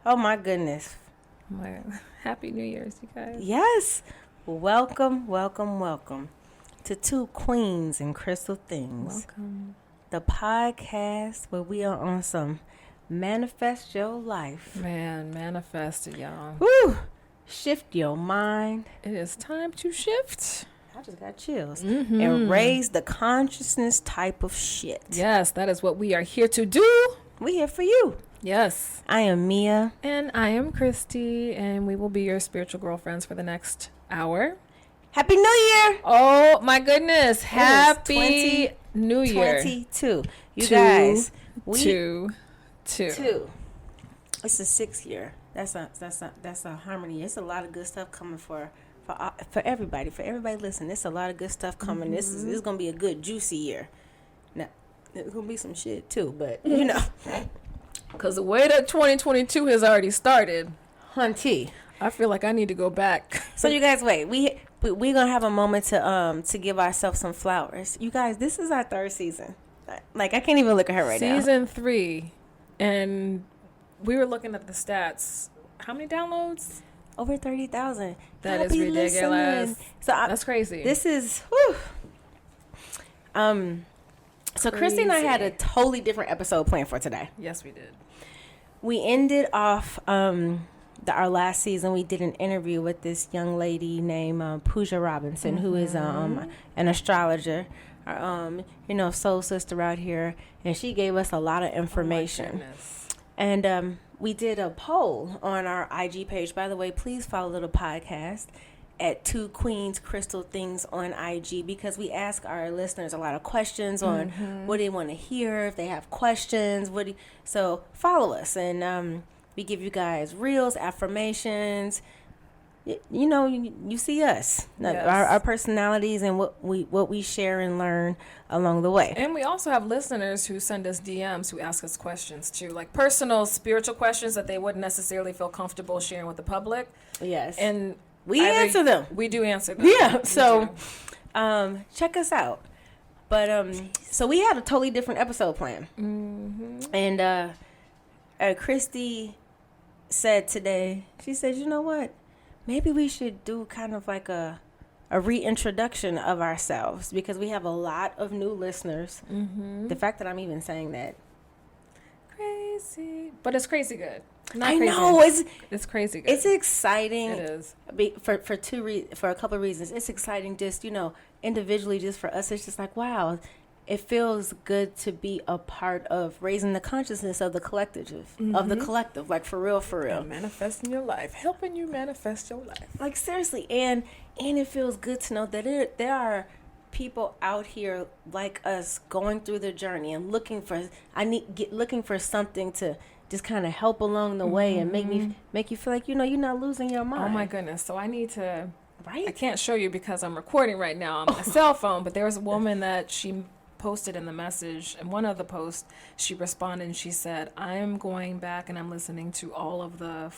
Oh my goodness. Happy New Year's, you guys. Yes. Welcome to Two Queens and Crystal Things. Welcome. The podcast where we are on some manifest your life. Man, manifest it, y'all. Woo! Shift your mind. It is time to shift. I just got chills. Mm-hmm. And raise the consciousness type of shit. Yes, that is what we are here to do. We here for you. Yes. I am Mia. And I am Christy, and we will be your spiritual girlfriends for the next hour. Happy New Year! Oh, my goodness. Happy New Year. 22. You guys. Two. It's the 6th year. That's a harmony. It's a lot of good stuff coming for everybody. For everybody listening, it's a lot of good stuff coming. Mm-hmm. This is gonna be a good juicy year. Now, there's gonna be some shit too, but you know, because the way that 2022 has already started, hunty, I feel like I need to go back. So you guys, wait, we gonna have a moment to give ourselves some flowers. You guys, this is our 3rd season. Like I can't even look at her right now. Season 3, and we were looking at the stats. How many downloads? Over 30,000. That is ridiculous. So that's crazy. This is whew. So Christy and I had a totally different episode planned for today. Yes, we did. We ended off our last season. We did an interview with this young lady named Pooja Robinson, who is an astrologer, soul sister out here, and she gave us a lot of information. And we did a poll on our IG page. By the way, please follow the podcast at Two Queens Crystal Things on IG, because we ask our listeners a lot of questions on what they want to hear, if they have questions. So follow us, and we give you guys reels, affirmations. You see us, yes. our personalities, and what we share and learn along the way. And we also have listeners who send us DMs who ask us questions too, like personal spiritual questions that they wouldn't necessarily feel comfortable sharing with the public. Yes, and we answer them. We do answer them. Yeah, so check us out. But so we had a totally different episode plan, and Christy said today, she said, you know what? Maybe we should do kind of like a reintroduction of ourselves, because we have a lot of new listeners. Mm-hmm. The fact that I'm even saying that. Crazy. But it's crazy good. I know. It's crazy good. It's exciting. It is. For a couple of reasons. It's exciting just, individually, just for us. It's just like, wow. It feels good to be a part of raising the consciousness of the collective, like for real. And manifesting your life, helping you manifest your life. Like seriously, and it feels good to know that there are people out here like us going through the journey and looking for something to just kind of help along the way and make you feel like you're not losing your mind. Oh my goodness! So I need to. Right. I can't show you because I'm recording right now on my cell phone. But there was a woman that she posted in the message, and one of the posts she responded and she said, I'm going back and I'm listening to all of the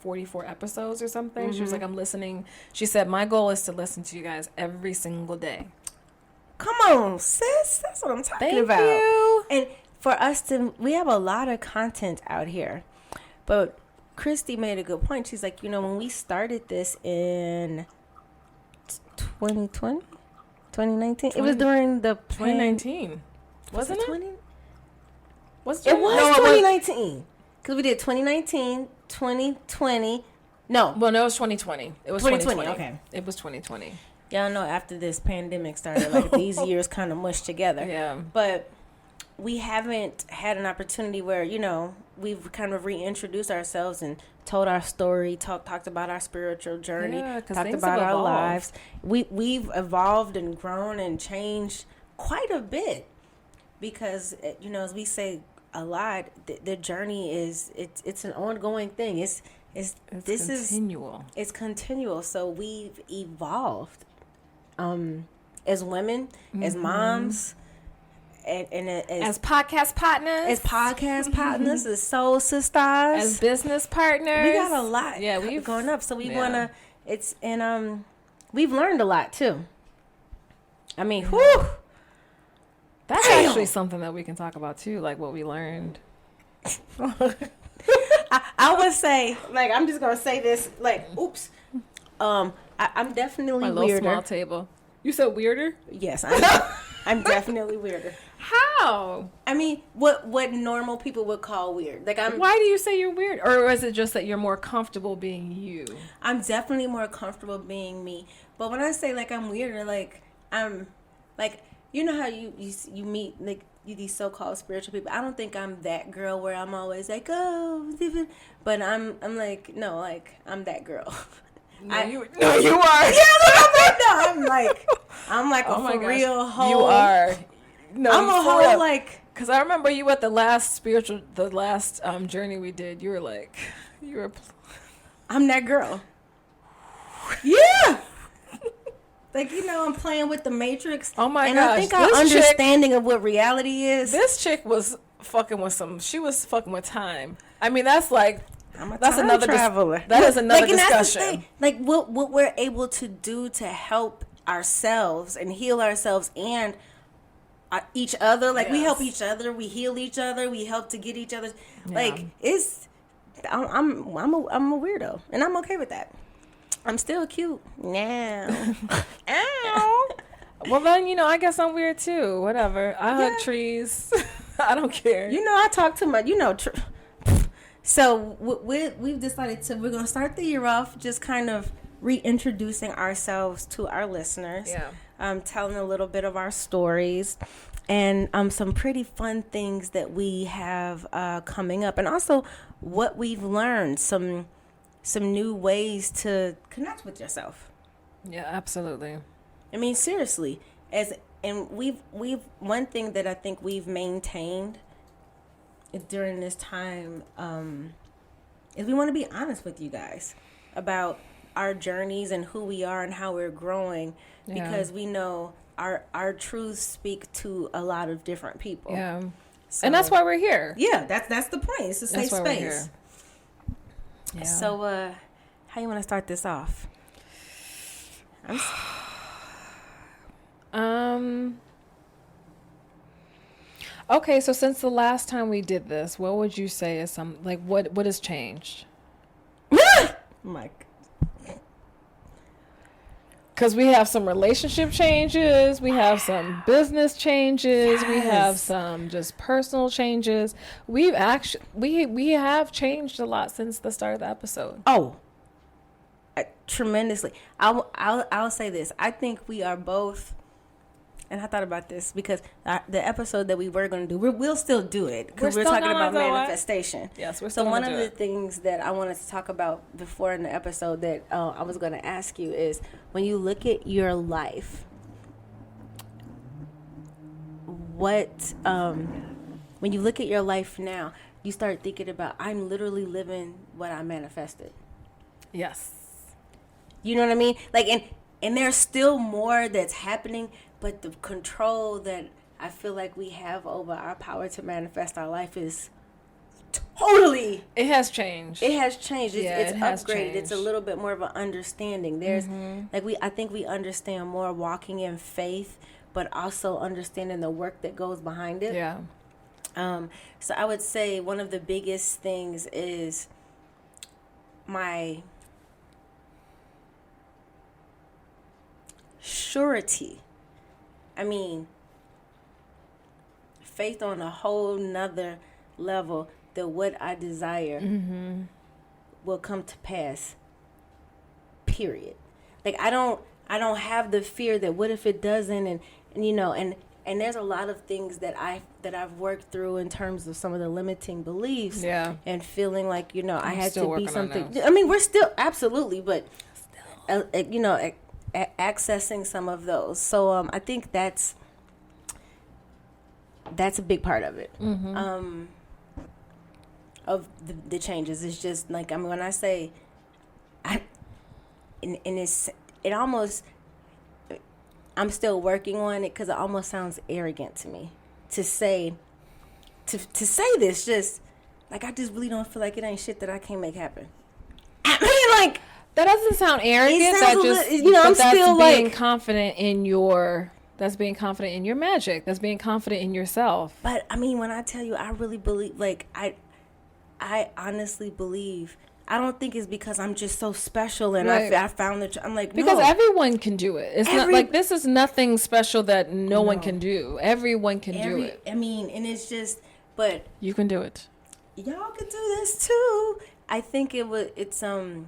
44 episodes or something. She was like, I'm listening. She said, my goal is to listen to you guys every single day. Come on, sis, that's what I'm talking about. Thank you. And for us we have a lot of content out here, but Christy made a good point. She's like, when we started this in 2020, 2019. It was during the 2019. Wasn't it? 20? It was 2019. Because we did 2019, 2020. No. Well, no, it was 2020. It was 2020. Okay. It was 2020. Y'all know after this pandemic started, like these years kind of mushed together. Yeah. But we haven't had an opportunity where, we've kind of reintroduced ourselves and told our story, talked about our spiritual journey, talked about our lives. We've evolved and grown and changed quite a bit, because as we say a lot, the journey it's an ongoing thing. It's continual. It's continual. So we've evolved as women, as moms. And as podcast partners, as soul sisters, as business partners, we got a lot. Yeah, we've going up. So we wanna. We've learned a lot too. I mean, whew. That's actually something that we can talk about too, like what we learned. I was say, like, I'm just gonna say this, like, oops. I'm definitely My little weirder. small table. You said weirder? Yes, I'm definitely weirder. How? I mean, what normal people would call weird. Like Why do you say you're weird? Or is it just that you're more comfortable being you? I'm definitely more comfortable being me. But when I say like I'm weirder, like I'm like, you know how you meet like these so-called spiritual people. I don't think I'm that girl where I'm always like, oh, but I'm like, no, like I'm that girl. No, you are. Yeah, I'm like Oh a my for gosh. real hoe. You are. No, I'm a for real. hoe, like. Because I remember you at the last journey we did. You were. I'm that girl. Yeah. Like, you know, I'm playing with the Matrix. Oh my and gosh. I think our understanding of what reality is. This chick was fucking with she was fucking with time. I mean, that's like. That's another traveler. That is another discussion. That's the thing. Like what we're able to do to help ourselves and heal ourselves and each other. Like we help each other, we heal each other, we help to get each other. Like it's. I'm a weirdo, and I'm okay with that. I'm still cute now. Ow. Well then, you know, I guess I'm weird too. Whatever. I hug trees. I don't care. You know, I talk to my. You know. So we've decided we're going to start the year off just kind of reintroducing ourselves to our listeners. Yeah. Telling a little bit of our stories and some pretty fun things that we have coming up. And also what we've learned, some new ways to connect with yourself. Yeah, absolutely. I mean, seriously. We've one thing that I think we've maintained during this time is we want to be honest with you guys about our journeys and who we are and how we're growing because we know our truths speak to a lot of different people. Yeah. So, and that's why we're here. Yeah, that's the point. It's a safe space. Yeah. So how you want to start this off? Okay, so since the last time we did this, what would you say is what has changed? Mike. Because we have some relationship changes, we have some business changes, we have some just personal changes. We have changed a lot since the start of the episode. Oh, tremendously. I'll say this. I think we are both. And I thought about this because the episode that we were going to do, we'll still do it because we're talking about manifestation. Yes, we're still So going one to of do the things that I wanted to talk about before in the episode that I was going to ask you is when you look at your life, when you look at your life now, you start thinking about, I'm literally living what I manifested. Yes. You know what I mean? Like, and there's still more that's happening, but the control that I feel like we have over our power to manifest our life is totally. It has changed. It has changed. It's has upgraded. changed. It's a little bit more of an understanding. There's I think we understand more walking in faith, but also understanding the work that goes behind it. Yeah. So I would say one of the biggest things is my surety. I mean, faith on a whole nother level that what I desire will come to pass. Period. Like I don't have the fear that what if it doesn't, and you know, and there's a lot of things that I've worked through in terms of some of the limiting beliefs. Yeah. And feeling like, you know, I had to be something. those. I mean, we're still absolutely, but you know, accessing some of those. So I think that's a big part of it. Of the changes. It's just like, I mean, when I say it almost, I'm still working on it because it almost sounds arrogant to me to say this. Just like, I just really don't feel like it ain't shit that I can't make happen. I mean, like, that doesn't sound arrogant. That just, you know, I'm still being like confident in your. That's being confident in your magic. That's being confident in yourself. But I mean, when I tell you, I really believe, like, I honestly believe, I don't think it's because I'm just so special and Right. I found that I'm like, Because no. everyone can do it. It's not like this is nothing special that no one can do. Everyone can do it. I mean, and it's just, but You can do it. y'all can do this too. I think it's a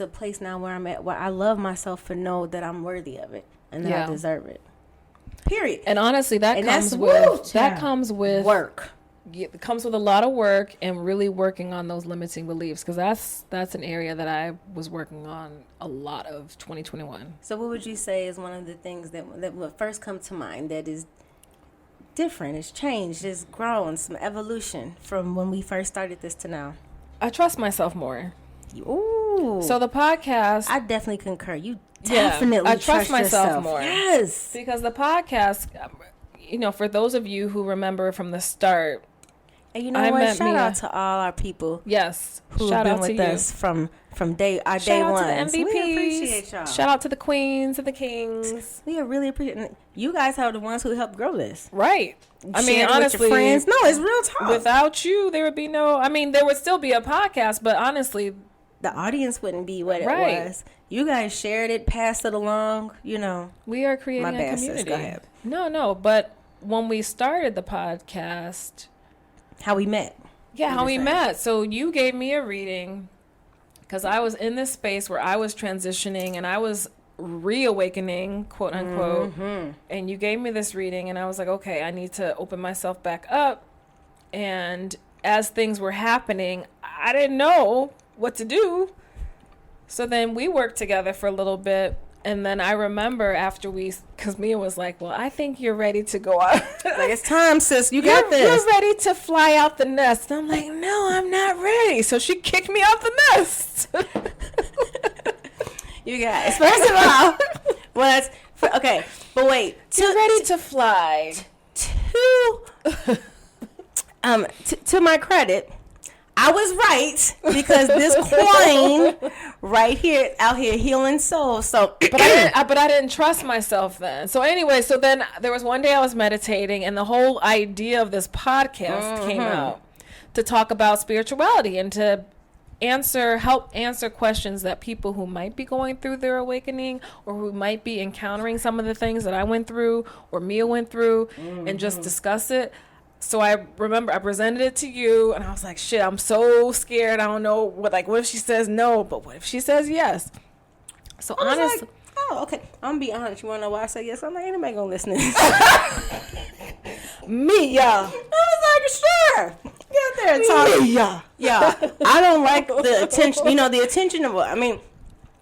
place now where I'm at where I love myself to know that I'm worthy of it and that I deserve it. Period. And honestly, that comes with work. It comes with a lot of work and really working on those limiting beliefs, because that's an area that I was working on a lot of 2021. So what would you say is one of the things that would first come to mind that is different, it's changed, it's grown, some evolution from when we first started this to now? I trust myself more. Ooh. So the podcast, I definitely concur. You definitely I trust myself yourself more. Yes. Because the podcast, for those of you who remember from the start, and you know what? Shout out to all our people. Yes. Who have been with us from day one. Shout out to the MVPs. We appreciate y'all. Shout out to the queens and the kings. We really appreciate it. You guys are the ones who helped grow this. Right. I mean, Share it honestly, with your friends. No, it's real talk. Without you, there would be there would still be a podcast, but honestly, the audience wouldn't be what it was. You guys shared it, passed it along, We are creating a community. Sis, go ahead. No, but when we started the podcast, how we met. Yeah, how we met. So you gave me a reading because I was in this space where I was transitioning and I was reawakening, quote unquote. Mm-hmm. And you gave me this reading and I was like, okay, I need to open myself back up. And as things were happening, I didn't know what to do. So then we worked together for a little bit. And then I remember after because Mia was like, well, I think you're ready to go out. Like, it's time, sis. You got this. You're ready to fly out the nest. And I'm like, no, I'm not ready. So she kicked me out the nest. You guys, first of all, okay, but wait. You're ready to fly. To my credit, I was right, because this queen right here, out here healing souls. So, but I didn't trust myself then. So anyway, then there was one day I was meditating, and the whole idea of this podcast came out to talk about spirituality and to help answer questions that people who might be going through their awakening or who might be encountering some of the things that I went through or Mia went through, and just discuss it. So I remember I presented it to you and I was like, shit, I'm so scared. I don't know what if she says no, but what if she says yes? So honestly, okay. I'm gonna be honest. You wanna know why I say yes? I'm like, ain't nobody gonna listen to this. Mia. I was like, sure. Get out there and talk. Mia. Yeah. I don't like the attention. The attention of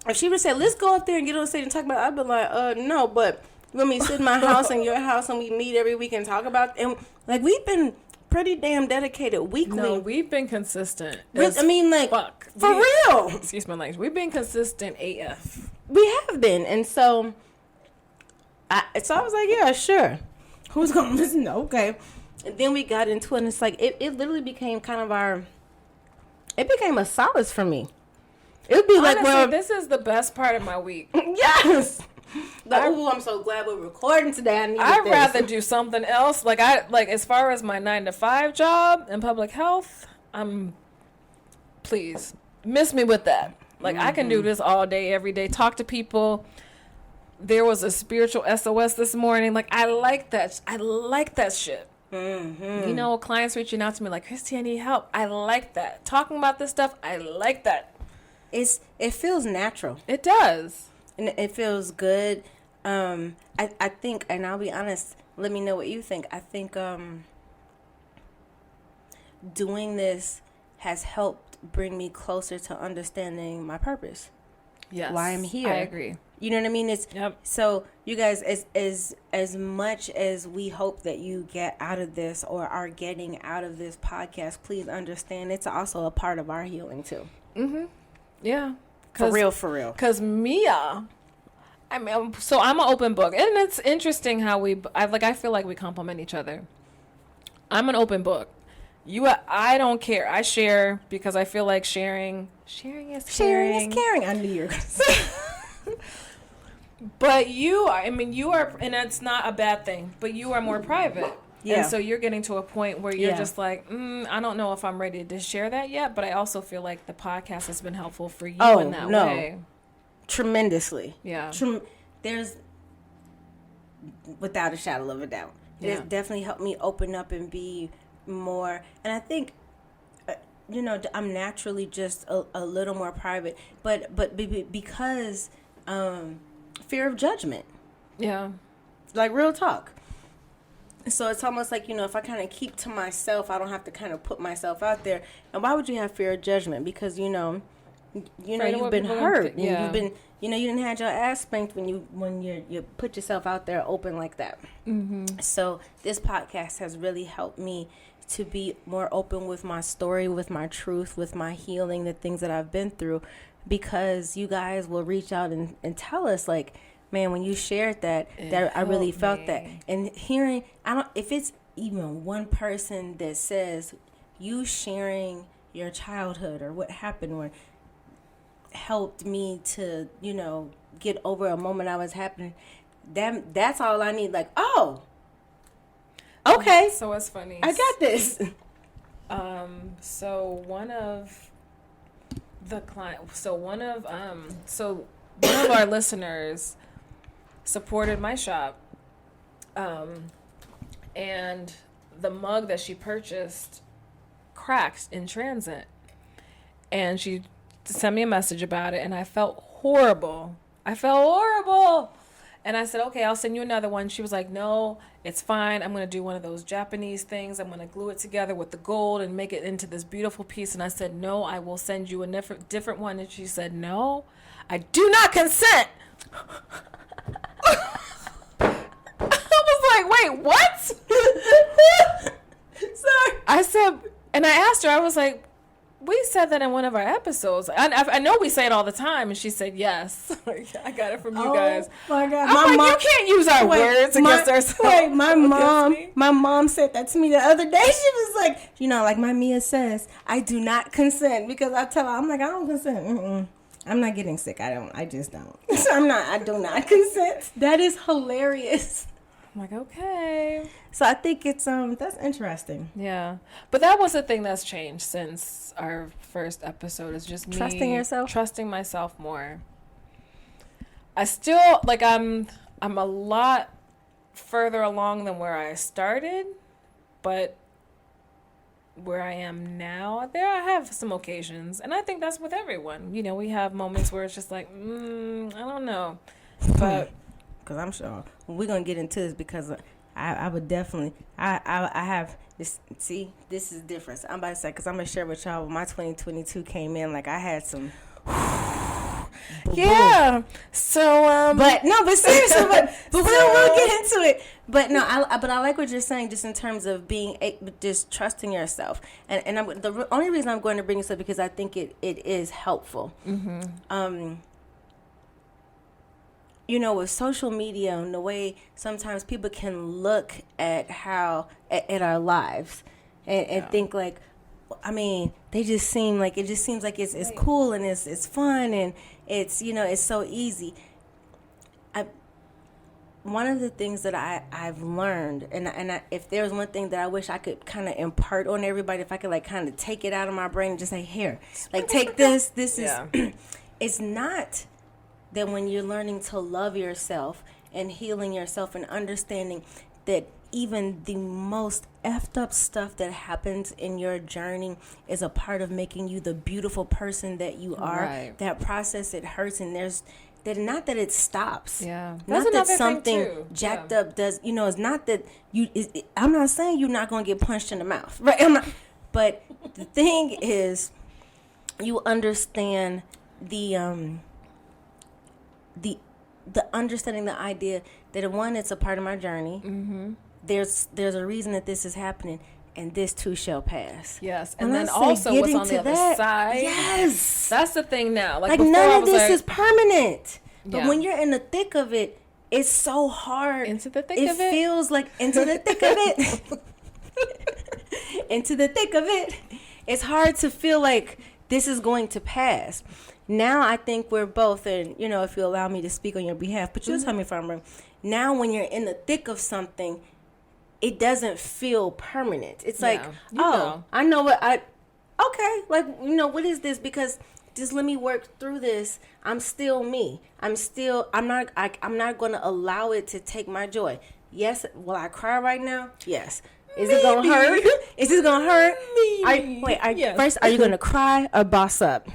if she would say, let's go up there and get on stage and talk about it, I'd be like, no, but when we sit in my house and your house and we meet every week and talk about and we've been pretty damn dedicated weekly. No, we've been consistent. Fuck. For real. Excuse my language. We've been consistent AF. We have been. And so I was like, yeah, sure. Who's going to listen? Okay. And then we got into it and it's like, it literally became kind of it became a solace for me. It would be honestly, this is the best part of my week. Yes. I'm so glad we're recording today. I'd rather do something else. As far as my 9-to-5 job in public health, please miss me with that. I can do this all day, every day. Talk to people. There was a spiritual SOS this morning. I like that. I like that shit. Mm-hmm. Clients reaching out to me like, Christy, I need help. I like that. Talking about this stuff, I like that. It feels natural. It does. And it feels good. I think, and I'll be honest, let me know what you think. I think doing this has helped bring me closer to understanding my purpose. Yes. Why I'm here. I agree. You know what I mean? Yep. So you guys, as much as we hope that you get out of this or are getting out of this podcast, please understand it's also a part of our healing too. Mm-hmm. Yeah. For real. Because Mia, I'm an open book. And it's interesting how I feel like we complement each other. I'm an open book. I don't care. I share because I feel like sharing is caring. Sharing is caring. I knew you were going to say. But you are, and it's not a bad thing, but you are more private. Yeah. And so you're getting to a point where you're Yeah. just like, I don't know if I'm ready to share that yet, but I also feel like the podcast has been helpful for you in that way. Tremendously. Yeah. There's, without a shadow of a doubt, it has definitely helped me open up and be more, and I think, I'm naturally just a little more private, but because fear of judgment. Yeah. Like, real talk. So it's almost like, if I kind of keep to myself, I don't have to kind of put myself out there. And why would you have fear of judgment? Because, you've been hurt. And you've been, you didn't have your ass spanked when you put yourself out there open like that. Mm-hmm. So this podcast has really helped me to be more open with my story, with my truth, with my healing, the things that I've been through, because you guys will reach out and tell us, like, man, when you shared that I really felt that. And hearing, if it's even one person that says you sharing your childhood or what happened or helped me to, get over a moment I was happening, that's all I need. Like, oh, okay. So it's funny. I got this. So one of our listeners supported my shop, and the mug that she purchased cracked in transit, and she sent me a message about it, and I felt horrible. And I said, okay, I'll send you another one. She was like, no, it's fine. I'm going to do one of those Japanese things. I'm going to glue it together with the gold and make it into this beautiful piece. And I said, no, I will send you a different one. And she said, no, I do not consent. I was like, wait, what? Sorry. I said, and I asked her, I was like, we said that in one of our episodes. I know we say it all the time. And she said, yes. I got it from you guys. Oh, my God. I'm like, you can't use our words against ourselves. Wait, my mom said that to me the other day. She was like, like my Mia says, I do not consent. Because I tell her, I'm like, I don't consent. Mm-mm. I'm not getting sick. I just don't. I do not consent. That is hilarious. I'm like, okay. So I think it's that's interesting. Yeah. But that was the thing that's changed since our first episode, is just me trusting yourself, trusting myself more. I still, like, I'm a lot further along than where I started, but where I am now, I have some occasions, and I think that's with everyone. We have moments where it's just like, I don't know, but because I'm sure we're gonna get into this, because I would definitely I have this. See, this is different. So I'm about to say, because I'm gonna share with y'all when my 2022 came in. Like, I had some. Yeah. So but seriously, but we'll get into it. But no, I like what you're saying, just in terms of being just trusting yourself. And the only reason I'm going to bring this up, because I think it is helpful. Mm-hmm. With social media and the way sometimes people can look at at our lives and think like, they just seem like, it just seems like it's cool and it's fun and it's, it's so easy. One of the things that I've learned, and if there's one thing that I wish I could kind of impart on everybody, if I could like kind of take it out of my brain and just say, here, like, take this is, it's not that when you're learning to love yourself and healing yourself and understanding that even the most effed up stuff that happens in your journey is a part of making you the beautiful person that you are. Right. That process, it hurts, and there's that, not that it stops. Yeah. Not that something jacked up does, it's not that I'm not saying you're not going to get punched in the mouth, right? But the thing is, you understand the understanding the idea that, one, it's a part of my journey. Mm-hmm. There's a reason that this is happening, and this too shall pass. Yes, and then also what's on the other side. Yes, that's the thing now. Like none of this is permanent. But Yeah. when you're in the thick of it, it's so hard. Into the thick of it. It feels like into the thick of it. Into the thick of it. It's hard to feel like this is going to pass. Now I think we're both, and if you allow me to speak on your behalf, but you'll tell me if I'm wrong. Now when you're in the thick of something, it doesn't feel permanent. It's like, know. I know okay, like, what is this? Because just let me work through this. I'm still me. I'm not going to allow it to take my joy. Yes, will I cry right now? Yes. Is it going to hurt? Is this going to hurt? Yes. First, are you going to cry or boss up?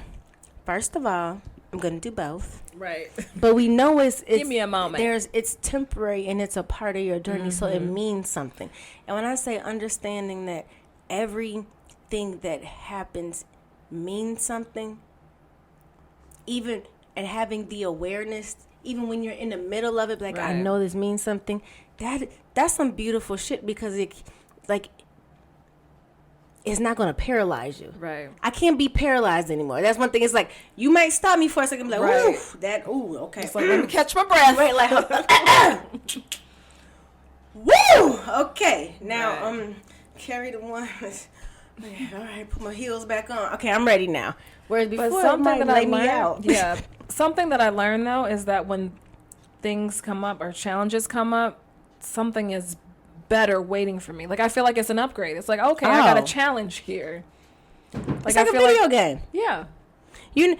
First of all, I'm going to do both. Right. But we know it's Give me a moment. It's temporary and it's a part of your journey, so it means something. And when I say understanding that everything that happens means something, even and having the awareness, even when you're in the middle of it, like, I know this means something, that's some beautiful shit, because it's not going to paralyze you. Right. I can't be paralyzed anymore. That's one thing. It's like, you might stop me for a second, like, okay. It's like, let me catch my breath. Right, like, woo! Okay, now, carry the one. All right, put my heels back on. Okay, I'm ready now. Whereas before, something that lay me out. Yeah. Something that I learned, though, is that when things come up or challenges come up, something is better waiting for me. Like, I feel like it's an upgrade. It's like, okay, I got a challenge here. Like, it's like a video game. Yeah. You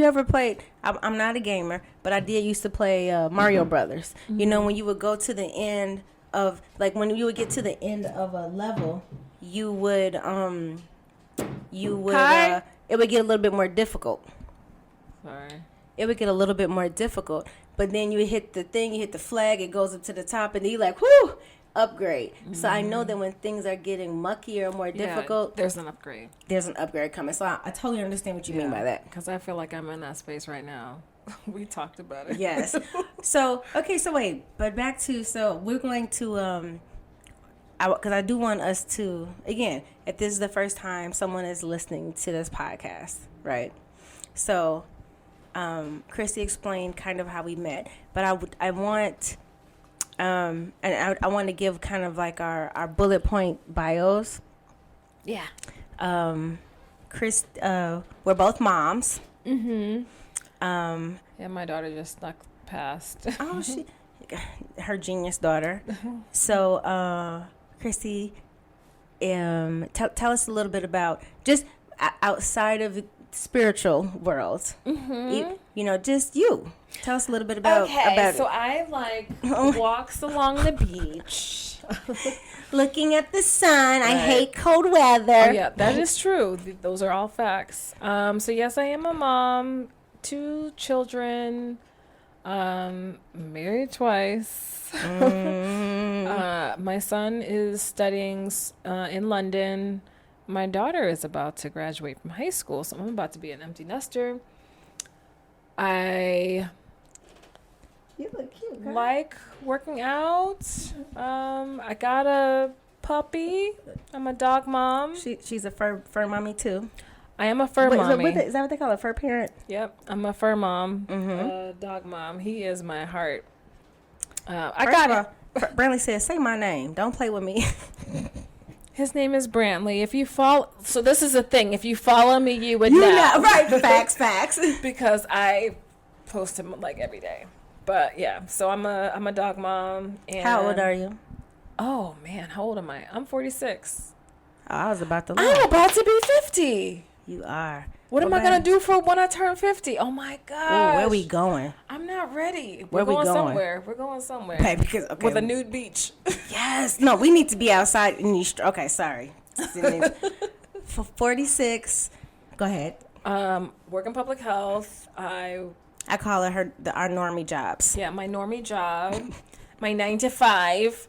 ever played? I'm not a gamer, but I did used to play Mario Brothers. Mm-hmm. When you would go to the end of, like, when you would get to the end of a level, you would it would get a little bit more difficult. Sorry. It would get a little bit more difficult, but then you hit the thing, you hit the flag, it goes up to the top, and then you're like, whoo, upgrade. So I know that when things are getting muckier or more difficult, there's an upgrade. There's an upgrade coming. So I totally understand what you mean by that. Because I feel like I'm in that space right now. We talked about it. Yes. So wait, but back to, we're going to, because I do want us to, again, if this is the first time someone is listening to this podcast, right? So, Christy explained kind of how we met, but I want, and I want to give kind of like our bullet point bios. Yeah. We're both moms. Mm-hmm. Yeah, my daughter just snuck past. Oh, her genius daughter. So, Christy, tell us a little bit about just outside of the spiritual world. Mm-hmm. Just you. Tell us a little bit about so it. I like walks along the beach. Looking at the sun. Right. I hate cold weather. Oh, yeah, that is true. Those are all facts. So yes, I am a mom, 2 children, married twice. My son is studying in London. My daughter is about to graduate from high school, so I'm about to be an empty nester. You look cute, girl. Like working out. I got a puppy. I'm a dog mom. She's a fur mommy too. I am a fur mommy. Is that what they call a fur parent? Yep, I'm a fur mom. Mm-hmm. Dog mom. He is my heart. Brantley says, "Say my name. Don't play with me." His name is Brantley. If you follow, so this is a thing. If you follow me, you would know. Right? Facts. Because I post him like every day. But yeah, so I'm a dog mom. And how old are you? Oh man, how old am I? I'm 46. Oh, I was about to. I'm about to be 50. You are. What am I gonna do for when I turn 50? Oh my god. Where are we going? I'm not ready. We're going somewhere. We're going somewhere. Okay, because with a nude beach. Yes. No, we need to be outside in these. Okay, sorry. For 46. Go ahead. Work in public health. I call it our normie jobs. Yeah, my normie job, my 9 to 5.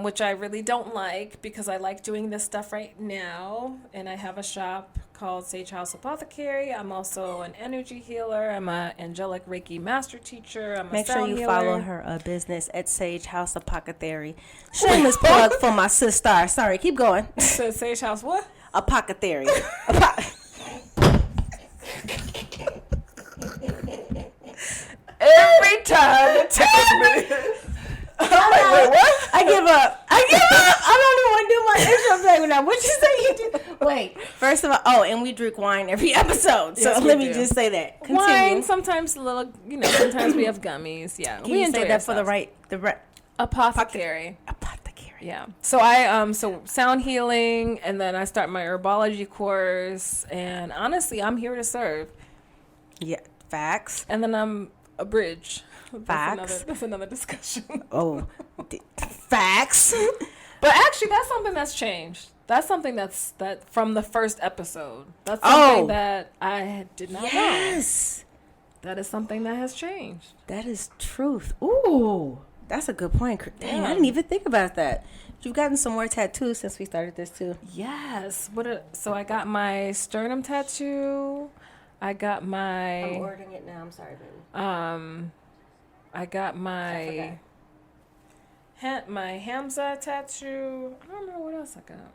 Which I really don't like because I like doing this stuff right now. And I have a shop called Sage House Apothecary. I'm also an energy healer. I'm an angelic Reiki master teacher. I'm Make a sound sure you healer. follow her business at Sage House Apothecary. Shameless plug for my sister. Sorry, keep going. So Sage House what? Apothecary. Every time it tells me. I'm like, wait, what? I give up. I don't even want to do my intro segment now. What you say you do? Wait. First of all, and we drink wine every episode. So Yes, let me just say that. Continue. Wine, sometimes a little, sometimes we have gummies. Yeah. Can you say that for the right Apothecary. Apothecary. Yeah. So I so sound healing, and then I start my herbology course, and honestly, I'm here to serve. Yeah, facts. And then I'm a bridge. Facts. That's another discussion. Oh, facts. But actually, that's something that's changed. That's something that from the first episode. That's something that I did not know. Yes. That is something that has changed. That is truth. Ooh, that's a good point. Dang, I didn't even think about that. You've gotten some more tattoos since we started this too. Yes. So I got my sternum tattoo. I got my. I'm ordering it now. I'm sorry, baby. I got my Hamza tattoo. I don't remember what else I got.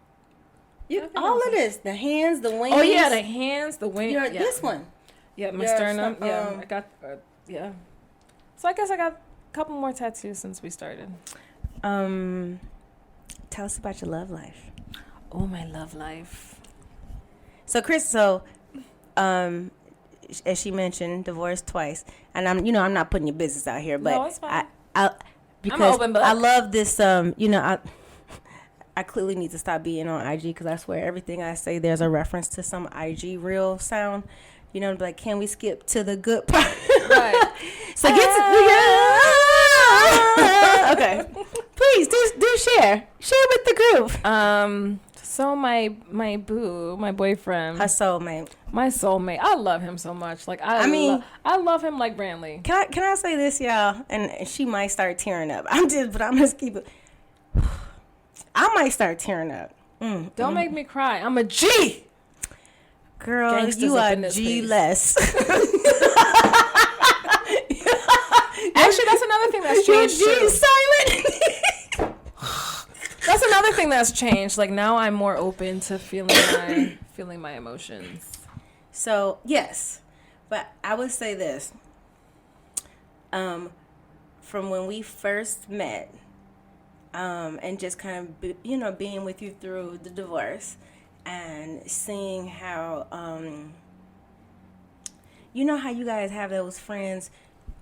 All of this, the hands, the wings. Oh yeah, the hands, the wings. Yeah. This one. Yeah, my sternum. I got. Yeah. So I guess I got a couple more tattoos since we started. Tell us about your love life. Oh, my love life. So Chris, as she mentioned, divorced twice, and I'm not putting your business out here, but no, it's fine. Because I'm an open book. I love this. I clearly need to stop being on IG because I swear everything I say there's a reference to some IG reel sound. Like, can we skip to the good part? Right. So get to okay. Please do share with the group. So my boo, my boyfriend, Her soulmate. my soulmate. I love him so much. Like I love him like Brantley. Can I say this, y'all? And she might start tearing up. But I'm just keep it. I might start tearing up. Don't make me cry. I'm a G. Girl, Gangsters you up are in this G-less. Actually, that's another thing that's changed too. Silent. That's another thing that's changed. Like now, I'm more open to feeling my emotions. So yes, but I would say this. From when we first met, and just kind of being with you through the divorce, and seeing how how you guys have those friends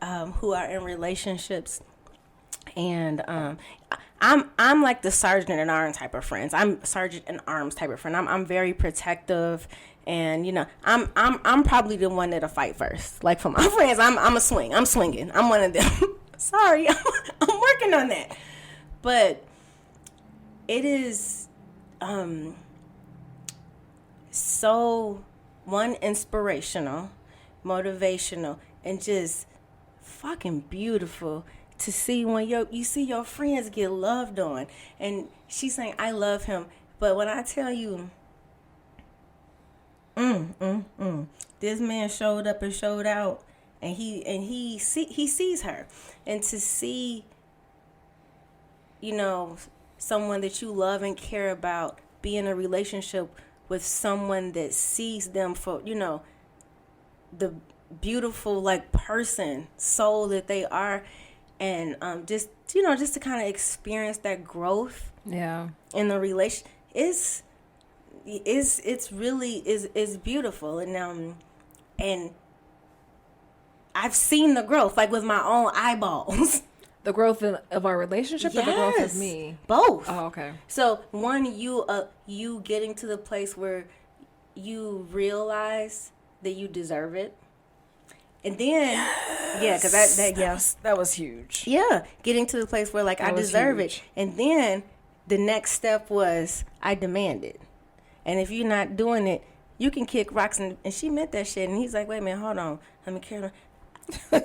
who are in relationships, and I'm like the sergeant in arms type of friends. I'm sergeant in arms type of friend. I'm very protective, and I'm probably the one that'll fight first. Like for my friends, I'm a swing. I'm swinging. I'm one of them. Sorry, I'm working on that. But it is so inspirational, motivational, and just fucking beautiful to see when you see your friends get loved on. And she's saying, I love him. But when I tell you, this man showed up and showed out, and he sees her. And to see, someone that you love and care about be in a relationship with someone that sees them for, the beautiful person, soul that they are, and just to kind of experience that growth in the relation it's really beautiful. And I've seen the growth with my own eyeballs. The growth of our relationship, or the growth of me? Both. Oh, okay. So one, you getting to the place where you realize that you deserve it. And then, because that was huge. Yeah, getting to the place where I deserve it. And then the next step was I demand it. And if you're not doing it, you can kick rocks. And she meant that shit. And he's like, wait a minute, hold on. Let me carry on.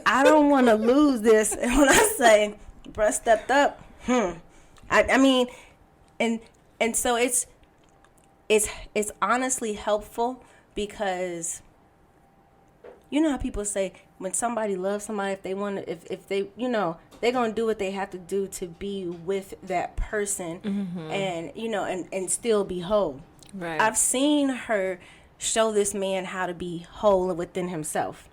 I don't want to lose this. And when I say, bruh stepped up, I mean, and so it's honestly helpful, because you know how people say when somebody loves somebody, if they want to, if they, they're going to do what they have to do to be with that person, and, and still be whole. Right. I've seen her show this man how to be whole within himself.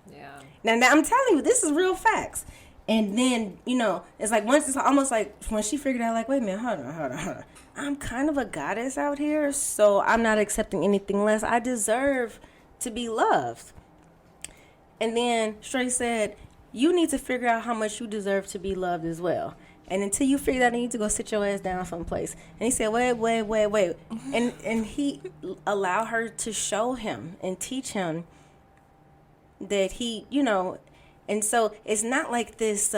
Yeah. Now I'm telling you, this is real facts. And then, it's it's almost like when she figured out, wait a minute, hold on. I'm kind of a goddess out here, so I'm not accepting anything less. I deserve to be loved. And then Stray said, you need to figure out how much you deserve to be loved as well. And until you figure that out, you need to go sit your ass down someplace. And he said, wait. And he allowed her to show him and teach him that he, and so it's not like this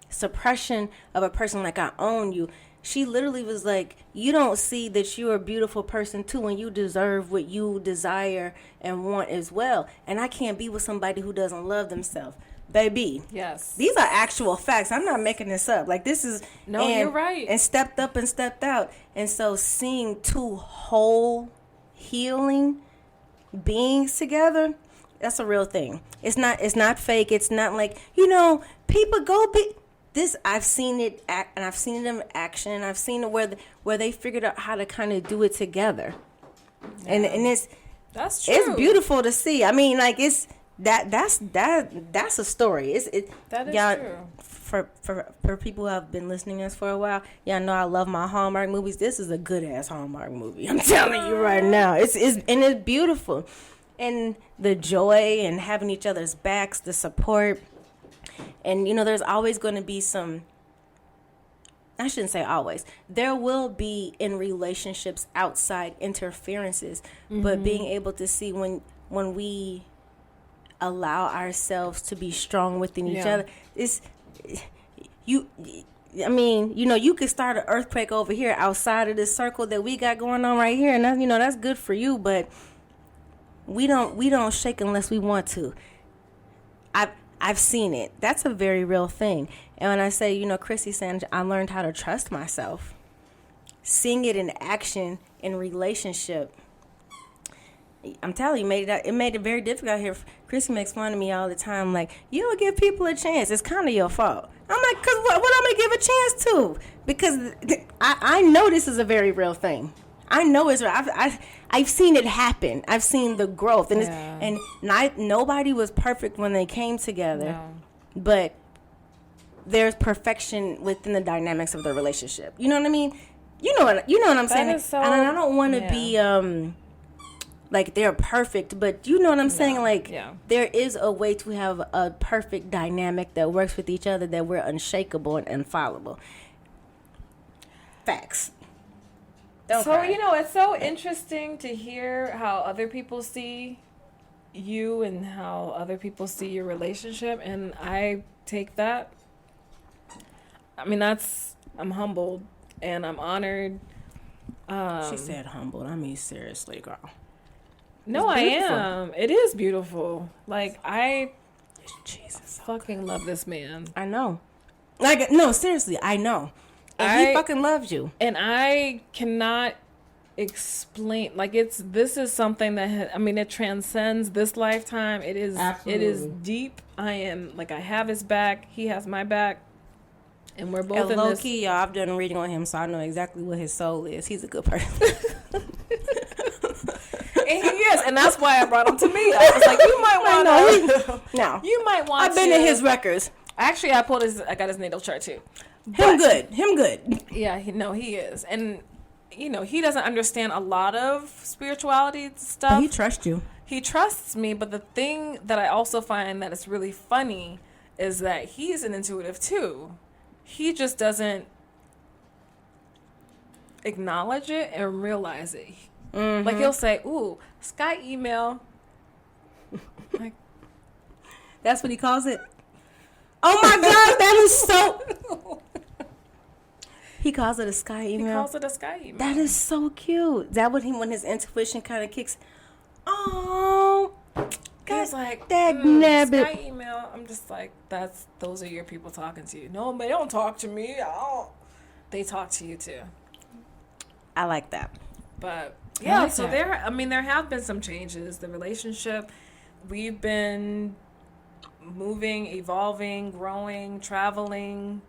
suppression of a person like, I own you. She literally was like, you don't see that you're a beautiful person too, and you deserve what you desire and want as well. And I can't be with somebody who doesn't love themselves. Baby. Yes. These are actual facts. I'm not making this up. Like, this is... No, you're right. And stepped up and stepped out. And so seeing two whole, healing beings together, that's a real thing. It's not fake. It's not like, people go be... This, I've seen it act, and I've seen it in action, and I've seen it where they figured out how to kind of do it together. Yeah. And it's... That's true. It's beautiful to see. I mean, like, it's... That's a story. That is true. For people who have been listening to us for a while, y'all know I love my Hallmark movies. This is a good ass Hallmark movie. I'm telling you right now. It's beautiful, and the joy and having each other's backs, the support, and there's always going to be some. I shouldn't say always. There will be in relationships outside interferences, but being able to see when we allow ourselves to be strong within each other. You could start an earthquake over here outside of this circle that we got going on right here, and that, that's good for you, but we don't shake unless we want to. I've seen it. That's a very real thing. And when I say, Chrissy saying I learned how to trust myself, seeing it in action in relationship, I'm telling you, it made it very difficult out here. Chrissy makes fun of me all the time, like, you don't give people a chance. It's kind of your fault. I'm like, because what am I give a chance to? Because I know this is a very real thing. I know it's real. I've seen it happen. I've seen the growth. And nobody was perfect when they came together. No. But there's perfection within the dynamics of the relationship. You know what I mean? You know what I'm saying? And I don't want to be... like they're perfect, but you know what I'm saying? Like, there is a way to have a perfect dynamic that works with each other, that we're unshakable and infallible. Facts. Don't cry. It's so interesting to hear how other people see you and how other people see your relationship, and I take that. I mean, I'm humbled and I'm honored. She said humbled. I mean, seriously, girl. No, I am. It is beautiful. Like, I fucking love this man. I know. Like, no, seriously, I know. And he fucking loves you. And I cannot explain. Like, this is something that, it transcends this lifetime. It is. Absolutely. It is deep. I have his back. He has my back. And we're both in low this. Key, y'all, I've done reading on him, so I know exactly what his soul is. He's a good person. And he is, and that's why I brought him to me. I was like, you might want to. No, you might want. I've been in his records. Actually, I got his natal chart too. Him good. Yeah, he is, and he doesn't understand a lot of spirituality stuff. But he trusts you. He trusts me, but the thing that I also find that is really funny is that he's an intuitive too. He just doesn't acknowledge it and realize it. Mm-hmm. Like, he'll say, ooh, sky email. Like, that's what he calls it? Oh my God, that is so... He calls it a sky email? He calls it a sky email. That is so cute. Is that what when his intuition kind of kicks... Oh... He's like, sky email. I'm just like, those are your people talking to you. No, they don't talk to me. They talk to you too. I like that. But yeah, so there have been some changes. The relationship, we've been moving, evolving, growing, traveling.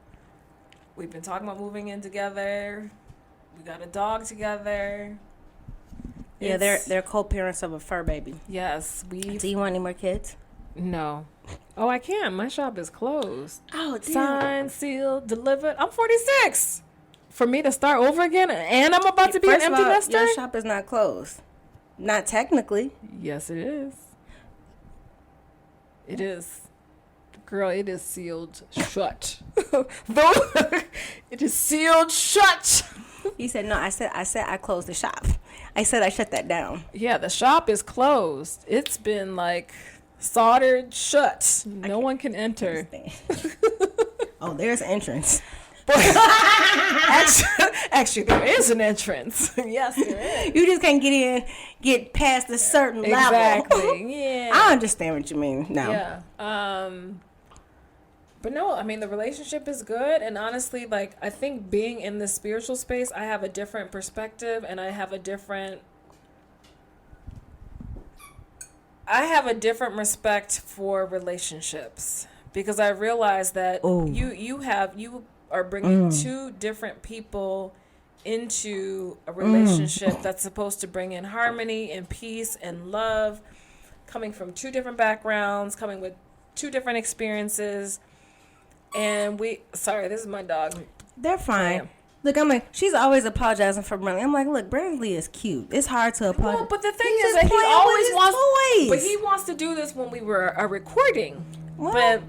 We've been talking about moving in together. We got a dog together. Yeah, they're co-parents of a fur baby. Yes. Do you want any more kids? No. Oh, I can't. My shop is closed. Oh, damn. Signed, sealed, delivered. I'm 46. For me to start over again, and I'm about to be an empty nester? Your shop is not closed. Not technically. Yes, it is. It is. Girl, it is sealed shut. It is sealed shut. He said, no, I said I closed the shop. I said I shut that down. Yeah, the shop is closed. It's been like soldered shut. No one can enter. Oh, there's entrance. Actually, there is an entrance. Yes, there is. You just can't get past a certain level. Exactly. Yeah. I understand what you mean. No. Yeah. But no, I mean, the relationship is good. And honestly, like, I think being in the spiritual space, I have a different perspective and I have a different respect for relationships, because I realize that you are bringing two different people into a relationship that's supposed to bring in harmony and peace and love, coming from two different backgrounds, coming with two different experiences. And sorry, this is my dog. They're fine. Damn. Look, I'm like, she's always apologizing for Bradley. I'm like, look, Bradley is cute. It's hard to apologize. Well, but the thing is that he always wants toys. But he wants to do this when we were recording. What? But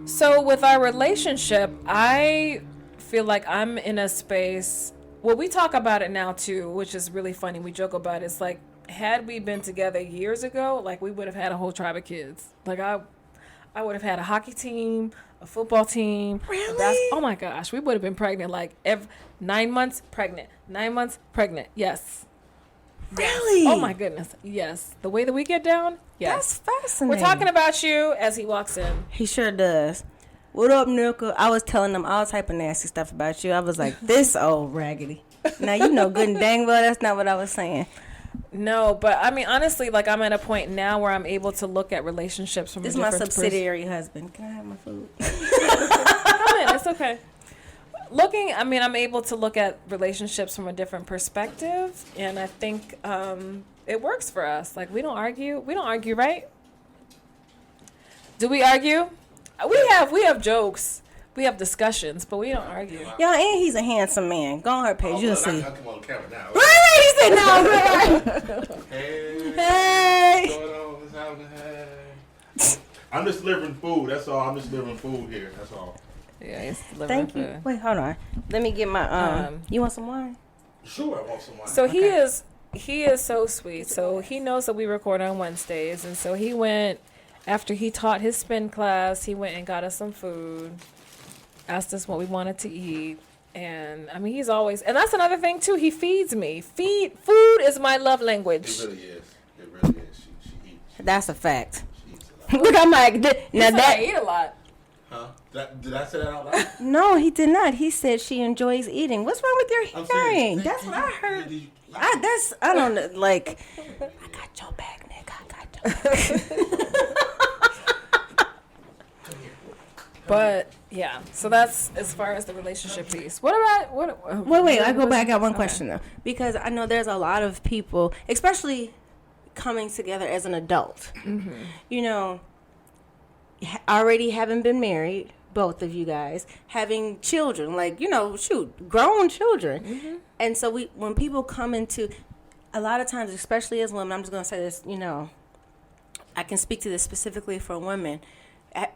so with our relationship, I feel like I'm in a space. Well, we talk about it now too, which is really funny. We joke about it. It's like, had we been together years ago, like, we would have had a whole tribe of kids. Like, I would have had a hockey team, a football team. Really? Oh my gosh, we would have been pregnant like 9 months pregnant. 9 months pregnant. Yes. Really? Yes. Oh my goodness. Yes. The way that we get down. Yes. That's fascinating. We're talking about you as he walks in. He sure does. What up, Nika? I was telling them all type of nasty stuff about you. I was like, this old raggedy. Now you know good and dang well that's not what I was saying. No, but I mean, honestly, like, I'm at a point now where I'm able to look at relationships from a different perspective. This is my subsidiary husband. Can I have my food? Come in, it's okay. I'm able to look at relationships from a different perspective, and I think it works for us. Like, we don't argue. We don't argue, right? Do we argue? We have jokes. We have discussions, but we don't argue. Yeah, and he's a handsome man. Go on her page, you'll see. I come on camera now. Right? He said no. Hey. What's going on? What's happening? Hey. I'm just delivering food. That's all. I'm just delivering food here. That's all. Yeah, he's delivering food. Thank you. Wait, hold on. Let me get my you want some wine? Sure, I want some wine. So he is so sweet. So he knows that we record on Wednesdays, and so he went after he taught his spin class. He went and got us some food. Asked us what we wanted to eat, and I mean, he's always, and that's another thing too. He feeds me. Food is my love language. It really is. It really is. She eats. That's a fact. She eats a lot. Look, I'm like, now that I eat a lot. Huh? Did I say that out loud? No, he did not. He said she enjoys eating. What's wrong with your hearing? That's what I heard. I don't know. Like, I got your back, nigga. I got your back. But yeah, so that's as far as the relationship piece. What about Wait, I go back. I got one question though, because I know there's a lot of people, especially coming together as an adult. Mm-hmm. You know, already having been married, both of you guys having children, like, you know, grown children, mm-hmm. And so when people come into, a lot of times, especially as women, I'm just gonna say this, you know, I can speak to this specifically for women.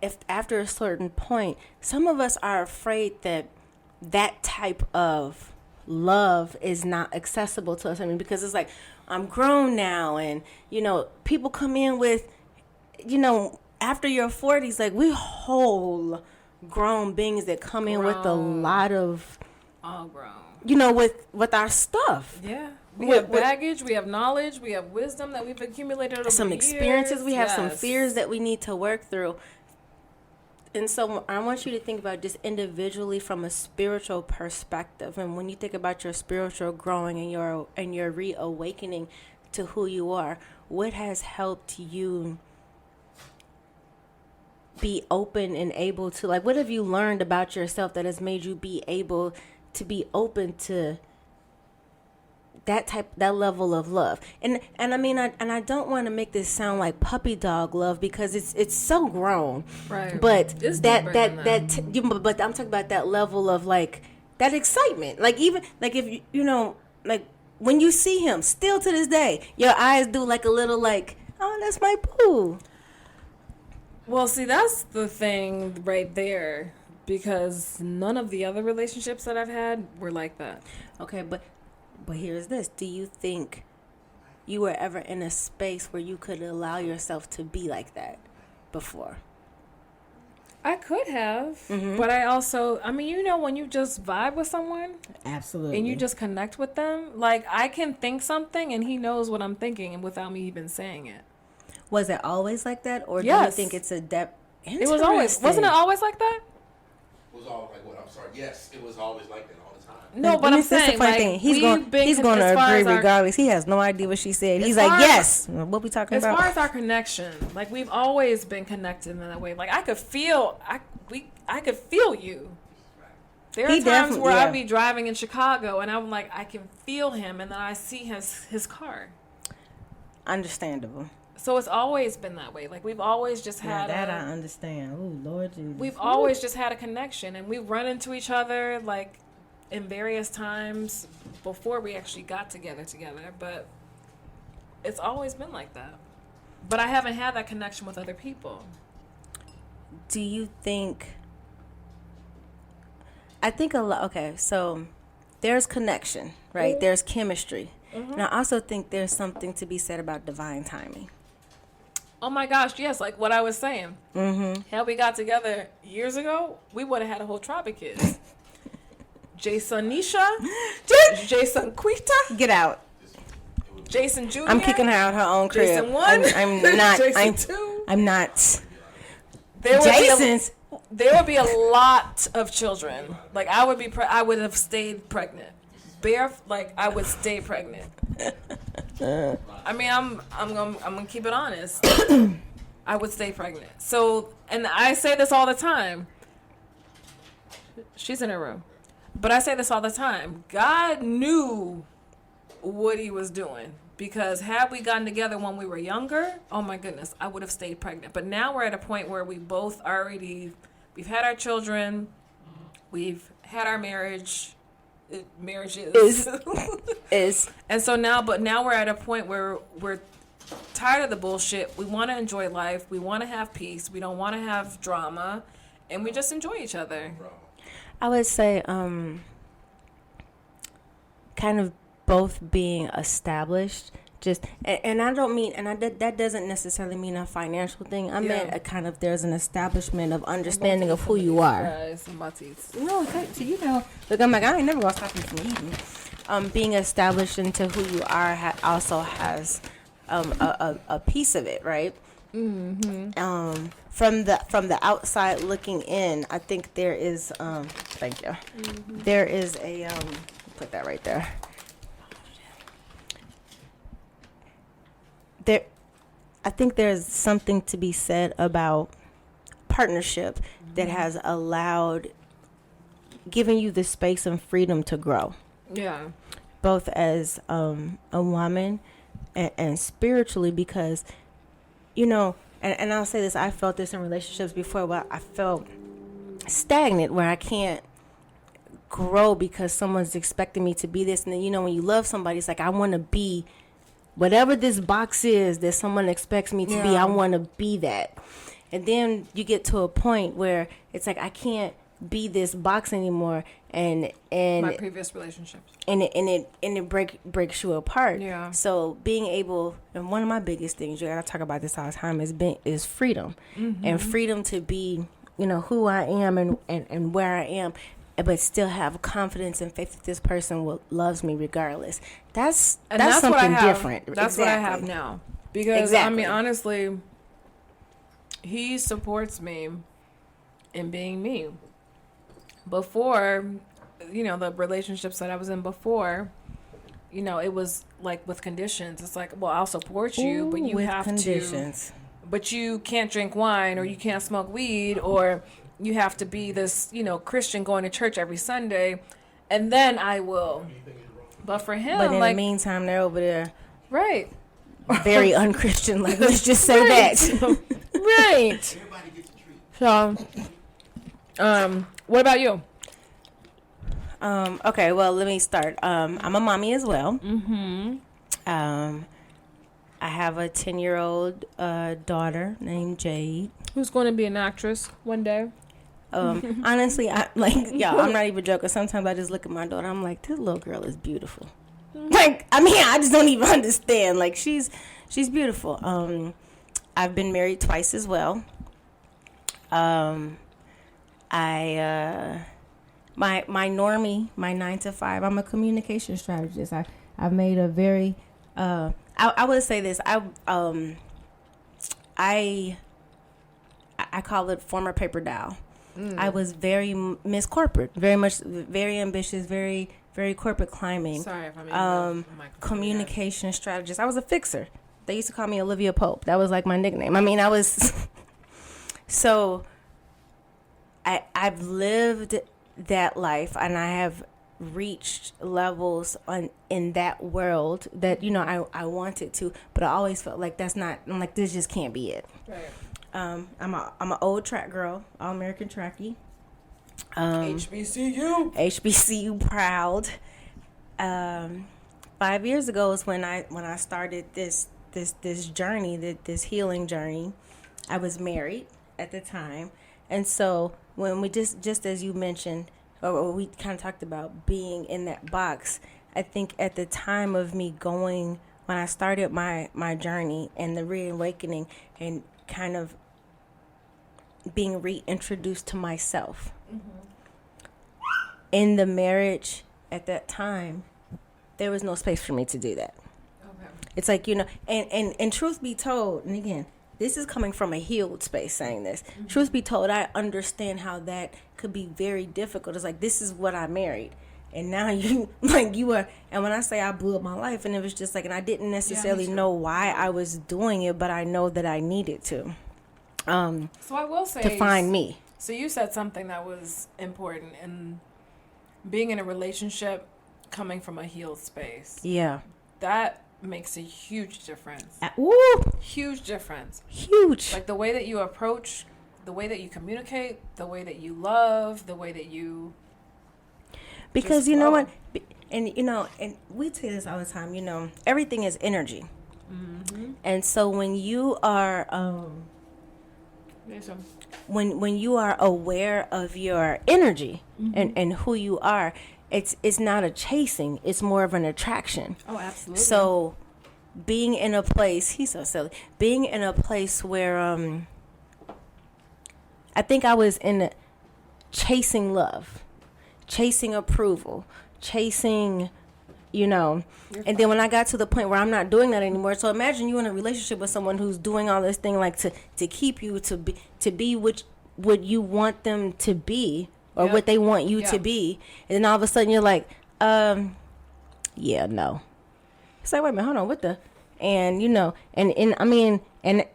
If after a certain point, some of us are afraid that type of love is not accessible to us. I mean, because it's like, I'm grown now, and, you know, people come in with, you know, after your 40s, like, we whole grown beings that come in with a lot of, all grown, you know, with our stuff. Yeah. We have baggage, we have knowledge, we have wisdom that we've accumulated over some years. Experiences, we have some fears that we need to work through. And so I want you to think about just individually from a spiritual perspective. And when you think about your spiritual growing and your reawakening to who you are, what has helped you be open and able to, like, what have you learned about yourself that has made you be able to be open to that level of love? And I mean, I don't want to make this sound like puppy dog love, because it's so grown, right? But but I'm talking about that level of, like, that excitement, like, even like if you know, like, when you see him still to this day, your eyes do like a little, like, oh, that's my boo. Well, see, that's the thing right there, because none of the other relationships that I've had were like that. Okay, but here's this. Do you think you were ever in a space where you could allow yourself to be like that before? I could have, but I also, I mean, when you just vibe with someone Absolutely. and you just connect with them, like, I can think something and he knows what I'm thinking without me even saying it. Was it always like that, or do you Yes. think it's a depth? It was always, wasn't it always like that? It was all like what? I'm sorry. Yes, it was always like that all the time. No, but I'm That's the saying, funny like, thing. He's we've been going to as far agree as our- regardless. He has no idea what she said. He's As like, far yes. What we talking As about? far as our connection, like, we've always been connected in that way. Like, I could feel, I could feel you. There He are times definitely- where yeah. I'll be driving in Chicago and I'm like, I can feel him, and then I see his car. Understandable. So it's always been that way. Like, we've always just Now had that I understand. Oh, Lord Jesus. we've always just had a connection, and we run into each other like in various times before we actually got together. But it's always been like that. But I haven't had that connection with other people. Do you think... I think a lot... Okay, so there's connection, right? There's chemistry. And I also think there's something to be said about divine timing. Oh my gosh, yes, like what I was saying. Had we got together years ago, we would have had a whole tribe of kids. Jason Nisha, Jason Quita, Get out. Jason Jr. I'm kicking her out her own crib. Jason 1. I'm not. Jason 2. I'm not. There would Jason's. There would be a lot of children. Like, I would be, I would have stayed pregnant. I would stay pregnant. I mean, I'm gonna keep it honest. I would stay pregnant. So, and I say this all the time. She's in her room, but I say this all the time. God knew what He was doing, because had we gotten together when we were younger, oh my goodness, I would have stayed pregnant. But now we're at a point where we've had our children, we've had our marriages. Is. And so now we're at a point where we're tired of the bullshit. We want to enjoy life. We want to have peace. We don't want to have drama, and we just enjoy each other. I would say, kind of both being established. Just, and I don't mean, that doesn't necessarily mean a financial thing. I meant a kind of, there's an establishment of understanding of who you are. No, okay, so look, I'm like, I ain't never gonna stop you from eating. Being established into who you are also has a piece of it, right? Mm-hmm. From the outside looking in, I think there is. Thank you. Mm-hmm. There is a. Put that right there. I think there's something to be said about partnership that has allowed, giving you the space and freedom to grow. Yeah. Both as a woman and spiritually, because, and I'll say this, I felt this in relationships before, where I felt stagnant, where I can't grow because someone's expecting me to be this. And then, when you love somebody, it's like, I want to be whatever this box is that someone expects me to be. I want to be that. And then you get to a point where it's like, I can't be this box anymore, and my previous relationships, and it breaks you apart. Yeah. So being able, and one of my biggest things, you gotta talk about this all the time, is freedom. Mm-hmm. And freedom to be, who I am and where I am, but still have confidence and faith that this person loves me regardless. That's something what I have. different. That's exactly. what I have now. Because exactly. I mean, honestly, he supports me in being me. Before, the relationships that I was in before, it was like with conditions. It's like, well, I'll support you, but you have conditions. But you can't drink wine, or you can't smoke weed, or you have to be this, Christian going to church every Sunday, and then I will. But for him, but in the meantime, they're over there, right? Very unchristian. Like, let's just say that, right? So, what about you? Okay, well, let me start. I'm a mommy as well. Mm-hmm. I have a 10-year-old daughter named Jade. Who's going to be an actress one day? Honestly, I'm not even joking. Sometimes I just look at my daughter. I'm like, this little girl is beautiful. Like, I mean, I just don't even understand. Like, she's beautiful. I've been married twice as well. My normie, my 9 to 5. I'm a communication strategist. I've made a very I would say this. I call it former paper doll. I was very Miss Corporate, very ambitious, very corporate climbing. Sorry if I'm communication strategist. I was a fixer. They used to call me Olivia Pope. That was like my nickname. I mean, I was so I've lived that life, and I have reached levels in that world that I wanted to, but I always felt like that's not. I'm like, this just can't be it. Right. I'm an old track girl, all American trackie. HBCU proud. 5 years ago is when I started this journey, this healing journey. I was married at the time, and so when we just as you mentioned, or we kind of talked about being in that box, I think at the time of me when I started my journey and the reawakening and kind of being reintroduced to myself. In the marriage at that time, there was no space for me to do that. Okay. It's like, and truth be told, and again, this is coming from a healed space saying this. Truth be told, I understand how that could be very difficult. It's like, this is what I married. And now you are, and when I say I blew up my life, and it was just like, and I didn't necessarily know why I was doing it, but I know that I needed to. So I will say, to find me. So you said something that was important in being in a relationship coming from a healed space. Yeah. That makes a huge difference. Huge difference. Huge. Like the way that you approach, the way that you communicate, the way that you love, the way that you... Because you know what? And and we say this all the time, everything is energy. And so when you are... when you are aware of your energy and who you are, it's not a chasing, it's more of an attraction. Oh, absolutely. So being in a place, he's so silly, being in a place where I think I was in chasing love, chasing approval, chasing, and then when I got to the point where I'm not doing that anymore. So imagine you in a relationship with someone who's doing all this thing like to keep you to be what you want them to be, or what they want you to be, and then all of a sudden you're like, yeah, no. It's like, wait a minute, hold on, what the, and I mean, and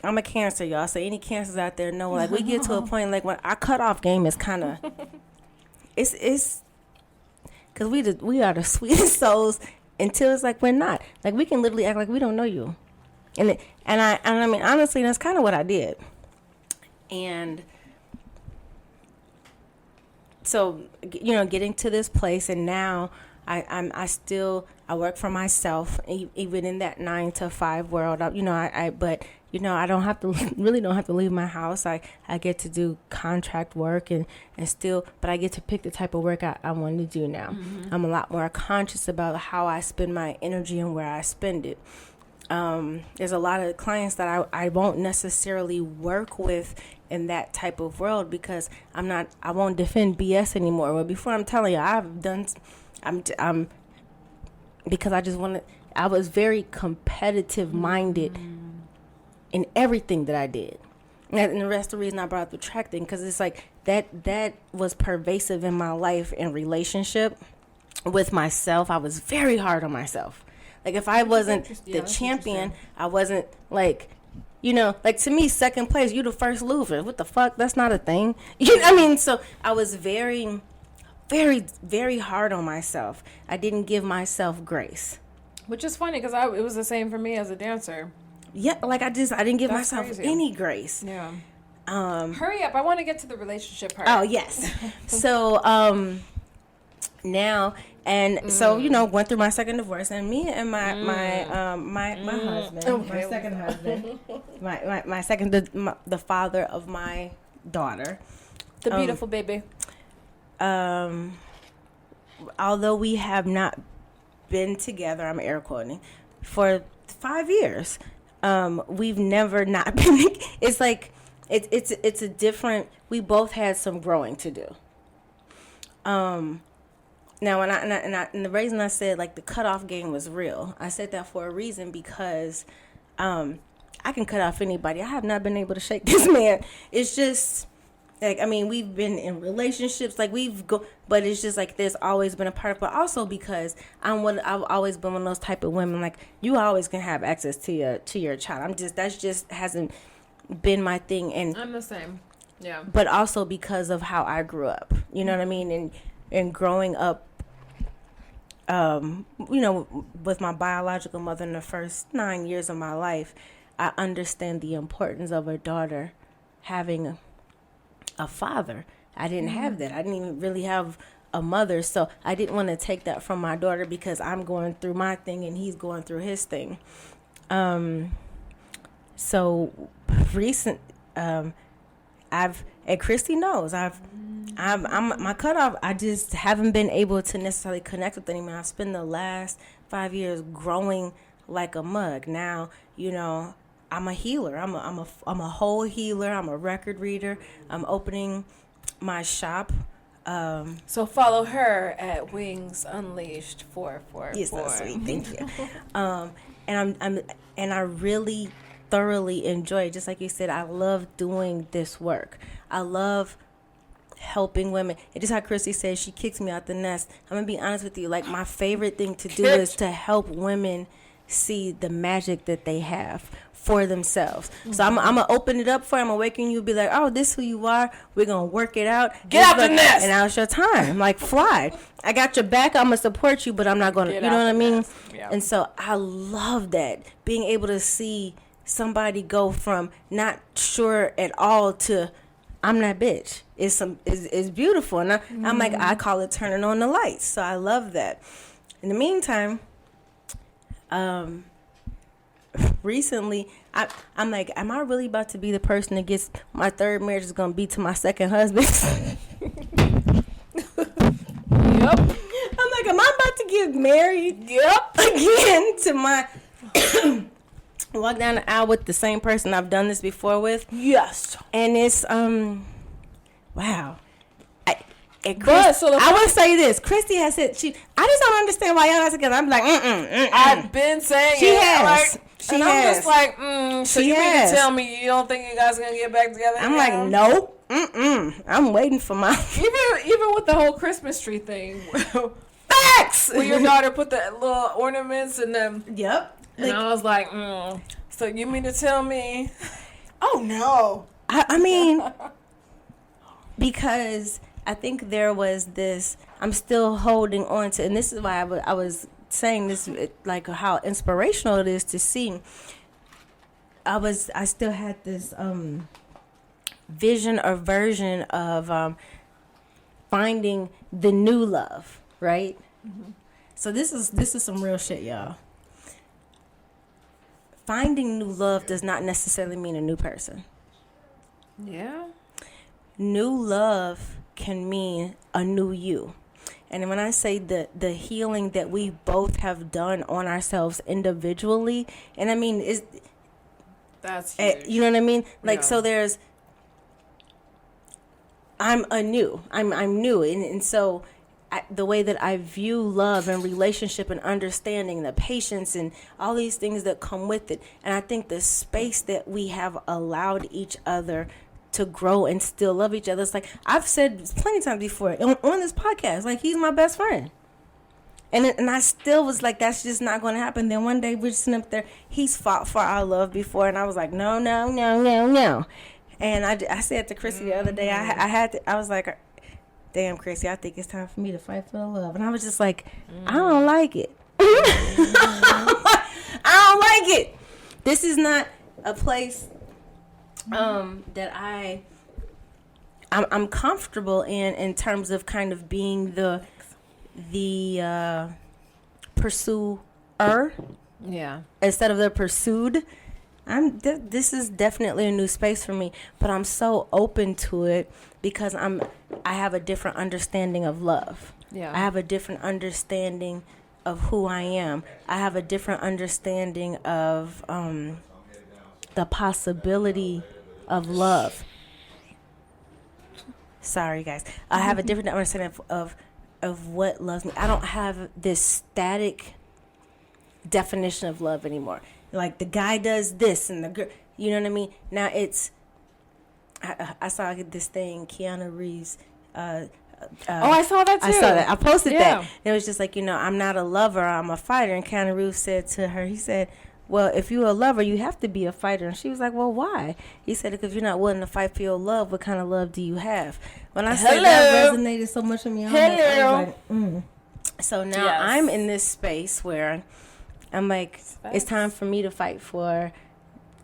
I'm a Cancer, y'all. So any Cancers out there know, like, we get to a point like when our cutoff game is kind of, it's. Because we are the sweetest souls until it's like we're not. Like, we can literally act like we don't know you. And I mean, honestly, that's kind of what I did. And so, getting to this place, and now I work for myself, even in that 9 to 5 world. I don't have to leave my house. I get to do contract work and still, but I get to pick the type of work I want to do now. I'm a lot more conscious about how I spend my energy and where I spend it. There's a lot of clients that I won't necessarily work with in that type of world because I won't defend BS anymore. Well, before, I'm telling you, because I was very competitive minded in everything that I did. And the rest of the reason I brought up the track thing, because it's like that was pervasive in my life and relationship with myself. I was very hard on myself. Like, if I wasn't the champion, I wasn't like, like, to me, second place, you the first loser. What the fuck? That's not a thing. You know what I mean? So I was very, very, very hard on myself. I didn't give myself grace. Which is funny because it was the same for me as a dancer. Yeah, like I didn't give myself any grace. Yeah. Hurry up! I want to get to the relationship part. Oh yes. So now And so, went through my second divorce, and me and my husband, my second husband, my second, the father of my daughter, the beautiful baby. Although we have not been together, I'm air quoting, for 5 years, we've never not been. It's like it's a different. We both had some growing to do. Now, and the reason I said like the cutoff game was real, I said that for a reason because I can cut off anybody. I have not been able to shake this man. It's just like, I mean, we've been in relationships, like but it's just like there's always been a part of, but also because I've always been one of those type of women, like you always can have access to your child. That's just hasn't been my thing, and I'm the same. Yeah. But also because of how I grew up, you know what I mean, and growing up, with my biological mother in the first 9 years of my life, I understand the importance of a daughter having a father. I didn't have that. I didn't even really have a mother, so I didn't want to take that from my daughter because I'm going through my thing and he's going through his thing. So recent, and Christy knows I'm my cutoff. I just haven't been able to necessarily connect with anyone. I've spent the last 5 years growing like a mug. Now, I'm a healer. I'm a whole healer. I'm a record reader. I'm opening my shop. So follow her at Wings Unleashed 444. You're so sweet. Thank you. And I really thoroughly enjoy it. Just like you said, I love doing this work. I love helping women. And just how Christy says, she kicks me out the nest. I'm gonna be honest with you. Like, my favorite thing to do is to help women see the magic that they have for themselves. So I'm gonna open it up for you. I'm gonna awaken you, be like, oh, this is who you are. We're gonna work it out. Get out the nest. And now it's your time. Like, fly. I got your back. I'm gonna support you, but I'm not gonna. You know what I mean? Yeah. And so I love that, being able to see somebody go from not sure at all to I'm that bitch. It's beautiful, and I'm like, I call it turning on the lights. So I love that. In the meantime, recently I'm like, am I really about to be the person that gets my third marriage is gonna be to my second husband? Yep. I'm like, am I about to get married? Yep. Again to my walk down the aisle with the same person I've done this before with. Yes. And it's wow. I would say this. Christy has said I just don't understand why y'all not together. I'm like, I've been saying she it. has. I'm just like, so she you mean has. to tell me you don't think you guys are gonna get back together? I'm like, no. I'm waiting for my even with the whole Christmas tree thing. facts. Where your daughter put the little ornaments and them. Yep. And I was like, so you mean to tell me? Oh no. I mean, because I think there was this, I'm still holding on to, and this is why I was saying this, like how inspirational it is to see. I still had this vision or version of finding the new love, right? Mm-hmm. So this is some real shit, y'all. Finding new love does not necessarily mean a new person. Yeah. New love can mean a new you. And when I say the healing that we both have done on ourselves individually, and I mean, that's huge. You know what I mean? Like, yeah. So there's, I'm new, and so the way that I view love and relationship and understanding, the patience and all these things that come with it, and I think the space that we have allowed each other to grow and still love each other. It's like I've said plenty of times before on this podcast, like, he's my best friend. And I still was like, that's just not going to happen. Then one day we're just sitting up there. He's fought for our love before, and I was like, no. And I said to Chrissy the other day, I was like, damn, Chrissy, I think it's time for me to fight for the love. And I was just like, I don't like it. I don't like it. This is not a place that I'm comfortable in terms of kind of being the the pursuer Yeah. instead of the pursued. This is definitely a new space for me, but I'm so open to it because I have a different understanding of love. Yeah. I have a different understanding of who I am. I have a different understanding of the possibility of love. Sorry, guys. I have a different understanding of what loves me. I don't have this static definition of love anymore. Like the guy does this and the girl, you know what I mean? Now it's, I saw this thing, Keanu Reeves. I saw that too. I saw that. I posted Yeah. that. It was just like, I'm not a lover, I'm a fighter. And Keanu Reeves said to her, he said, well, if you're a lover, you have to be a fighter. And she was like, well, why? He said, because you're not willing to fight for your love, what kind of love do you have? When I said that resonated so much with me, I was like, So now Yes. I'm in this space where I'm like, it's time for me to fight for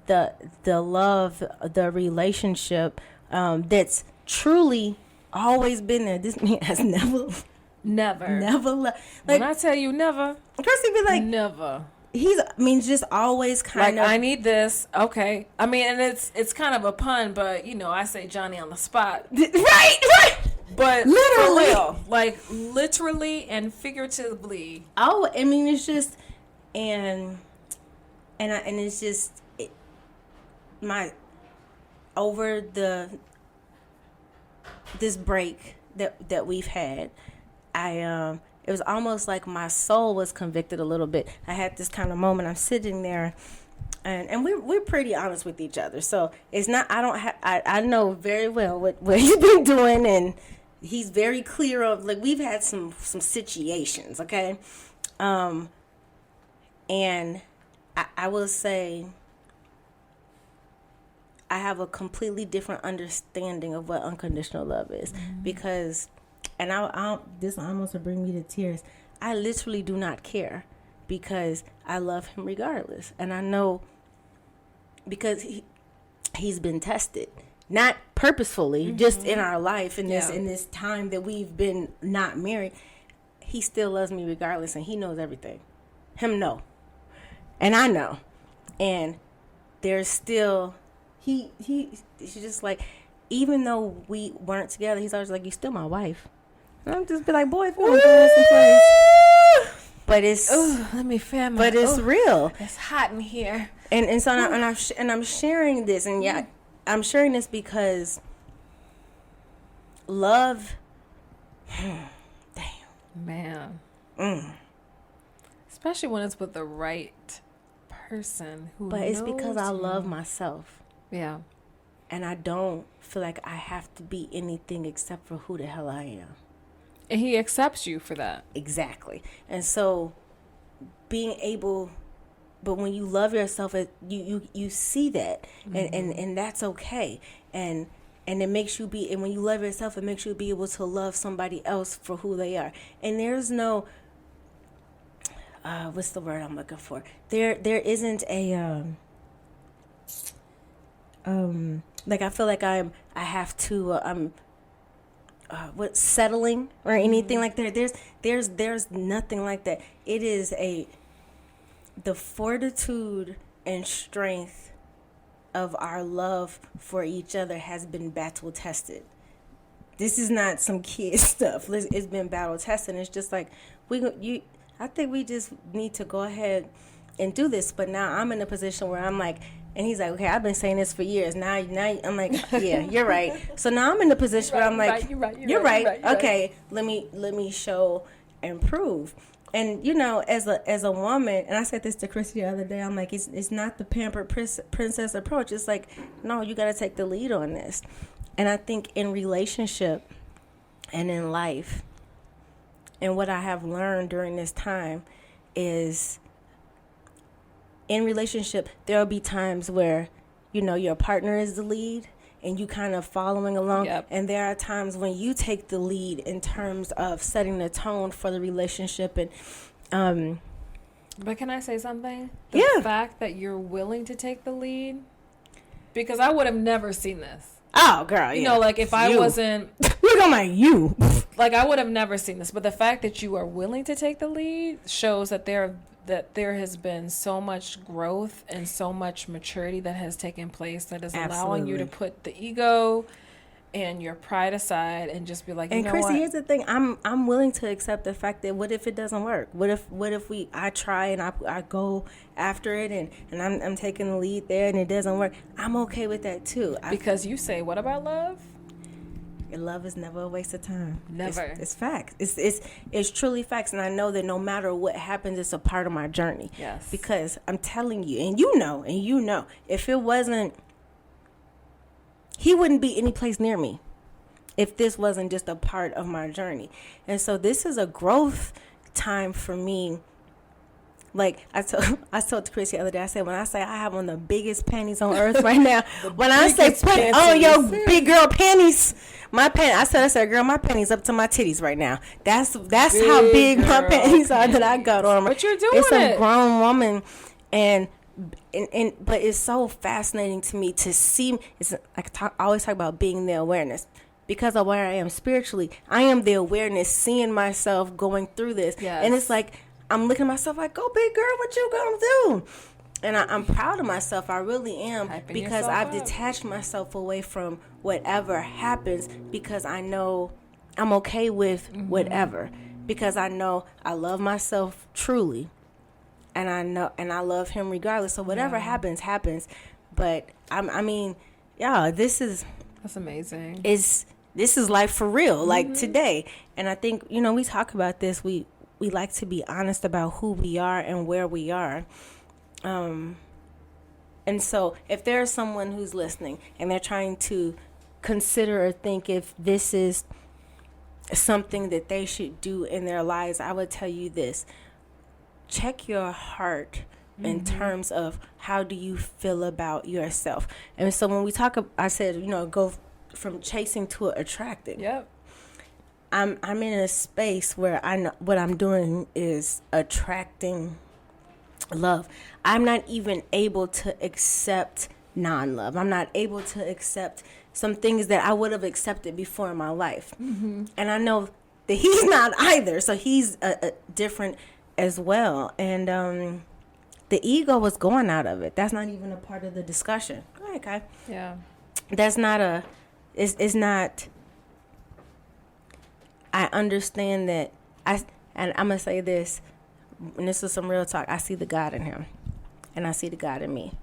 the love, the relationship that's truly always been there. This man has never loved. When I tell you never, Chrissy be like, never. Just always kind Like, of. I need this. Okay. I mean, and it's kind of a pun, but, I say Johnny on the spot. Right. But Literally. for real. Like, literally and figuratively. Oh, I mean, it's just, and it's just, over this break that we've had, it was almost like my soul was convicted a little bit. I had this kind of moment. I'm sitting there, and we're pretty honest with each other. So it's not. I know very well what he's been doing, and he's very clear of, like, we've had some situations, okay, and I will say I have a completely different understanding of what unconditional love is, because. And this almost will bring me to tears. I literally do not care because I love him regardless. And I know because he's been tested. Not purposefully, just in our life, in this time that we've been not married. He still loves me regardless, and he knows everything. Him know. And I know. And there's still, he's just like, even though we weren't together, he's always like, you're still my wife. And I'm just be like, boy, if you want to go someplace. But it's, Let me fan but it's real. It's hot in here. And so I'm sharing this, and I'm sharing this because love, Man. Especially when it's with the right person who but it's because I knows love you. myself. Yeah. And I don't feel like I have to be anything except for who the hell I am. And he accepts you for that. Exactly. And so being able, but when you love yourself, you see that, and that's okay. And it makes you be, and when you love yourself, it makes you be able to love somebody else for who they are. And there's no, what's the word I'm looking for? There isn't a, like, I feel like I have to, what, settling or anything like that. There's nothing like that. It is the fortitude and strength of our love for each other has been battle tested. This is not some kid stuff. It's been battle tested. And it's just like, I think we just need to go ahead and do this. But now I'm in a position where I'm like, and he's like, okay, I've been saying this for years. Now I'm like, yeah, you're right. So now I'm in a position where I'm like, you're right. Okay, let me show and prove. And as a woman, and I said this to Chrissy the other day, I'm like, it's not the pampered princess approach. It's like, no, you got to take the lead on this. And I think in relationship and in life, and what I have learned during this time is, in relationship, there will be times where, your partner is the lead and you kind of following along. Yep. And there are times when you take the lead in terms of setting the tone for the relationship. And But can I say something? Yeah. The fact that you're willing to take the lead, because I would have never seen this. oh, girl, Like if I wasn't, we're talking about you. like I would have never seen this, but the fact that you are willing to take the lead shows that there has been so much growth and so much maturity that has taken place that is allowing you to put the ego and your pride aside and just be like, you and know Chrissy, what? here's the thing. I'm willing to accept the fact that what if it doesn't work? What if I try and I go after it and I'm taking the lead there and it doesn't work? I'm okay with that too. Because you say, what about love? Love is never a waste of time. Never. It's facts. It's truly facts, and I know that no matter what happens, it's a part of my journey. Yes. Because I'm telling you, and you know, if it wasn't, he wouldn't be any place near me if this wasn't just a part of my journey. And so this is a growth time for me. Like I told Chris the other day, I said, when I say I have one of the biggest panties on earth right now, when I say put on your big girl panties, my panties, I said, girl, my panties up to my titties right now. That's how big my panties are that I got on. But you're doing it's it. A grown woman, and but it's so fascinating to me to see. It's like I always talk about being the awareness. Because of where I am spiritually, I am the awareness, seeing myself going through this, and it's like, I'm looking at myself like, go big girl, what you gonna do? And I'm proud of myself. I really am. Hyping because yourself I've up. detached myself away from whatever happens, because I know I'm okay with whatever. Because I know I love myself truly. And I know, and I love him regardless. So whatever happens. But That's amazing. This is life for real, like today. And I think, we talk about this. We like to be honest about who we are and where we are. And so if there's someone who's listening and they're trying to consider or think if this is something that they should do in their lives, I would tell you this. Check your heart in terms of how do you feel about yourself. And so when we talk, I said, go from chasing to attracting. Yep. I'm in a space where I know what I'm doing is attracting love. I'm not even able to accept non-love. I'm not able to accept some things that I would have accepted before in my life. And I know that he's not either. So he's different as well. And the ego was going out of it. That's not even a part of the discussion. Go ahead, Kai. Yeah. That's not it's not. I understand that and I'm going to say this, and this is some real talk. I see the God in him, and I see the God in me.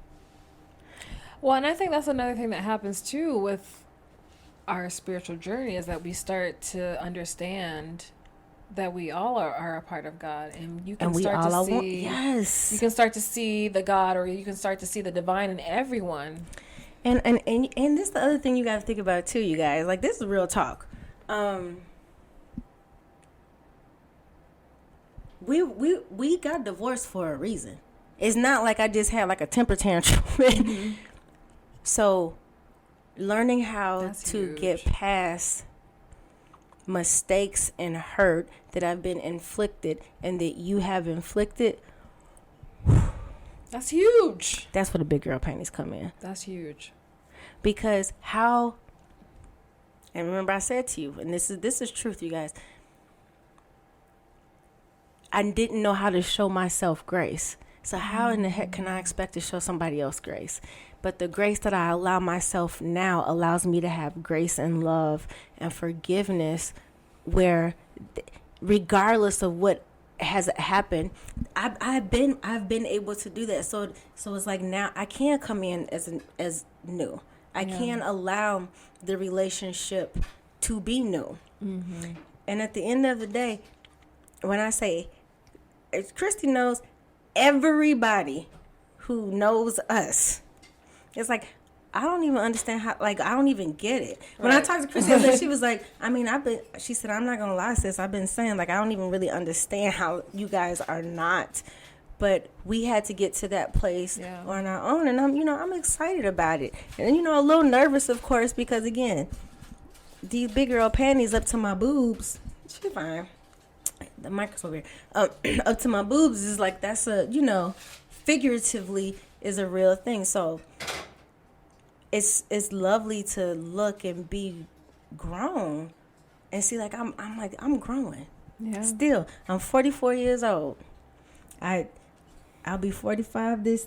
Well, and I think that's another thing that happens too with our spiritual journey is that we start to understand that we all are a part of God, and you can start to see. Yes, you can start to see the God, or you can start to see the divine in everyone. And this is the other thing you got to think about too, you guys. Like, this is real talk. We got divorced for a reason. It's not like I just had like a temper tantrum. So learning how to get past mistakes and hurt that have been inflicted and that you have inflicted, that's huge. That's where the big girl panties come in. That's huge. Because and remember I said to you, and this is truth, you guys, I didn't know how to show myself grace. So how in the heck can I expect to show somebody else grace? But the grace that I allow myself now allows me to have grace and love and forgiveness, where regardless of what has happened, I've been able to do that. So it's like now I can't come in as new. I can't allow the relationship to be new. And at the end of the day, when I say, as Christy knows, everybody who knows us, it's like, I don't even understand how, like, I don't even get it. When I talked to Christy, she was like, she said, I'm not going to lie, sis, I've been saying, like, I don't even really understand how you guys are not. But we had to get to that place on our own, and I'm excited about it. And, a little nervous, of course, because, again, these big girl panties up to my boobs, she fine. The mic's over here. Up to my boobs is like, that's figuratively is a real thing. So it's lovely to look and be grown and see, like, I'm growing. Yeah. Still, I'm 44 years old. I'll be 45 this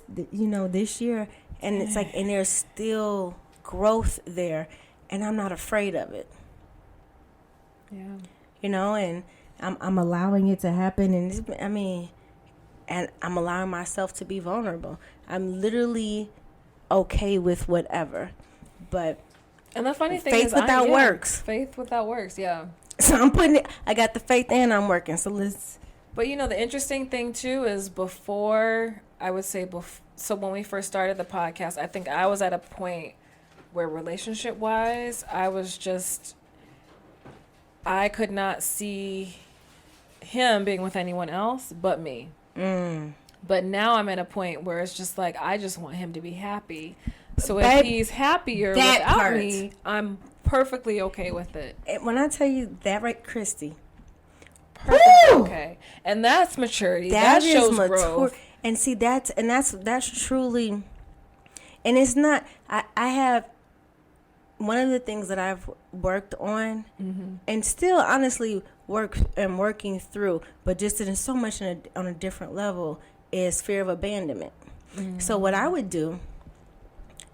year, and it's like, and there's still growth there, and I'm not afraid of it. Yeah. And I'm allowing it to happen, and and I'm allowing myself to be vulnerable. I'm literally okay with whatever, but And the funny thing faith is, without works. Faith without works, yeah. So I got the faith and I'm working. So let's. But the interesting thing too is so when we first started the podcast, I think I was at a point where relationship wise, I could not see him being with anyone else but me. But now I'm at a point where it's just like, I just want him to be happy. So if he's happier without me, I'm perfectly okay with it. When I tell you that, right, Christy? Perfectly okay. And that's maturity. That shows growth. And see, that's truly, and it's not, I have, one of the things that I've worked on, and still honestly working through, but just in so much on a different level, is fear of abandonment. So what I would do,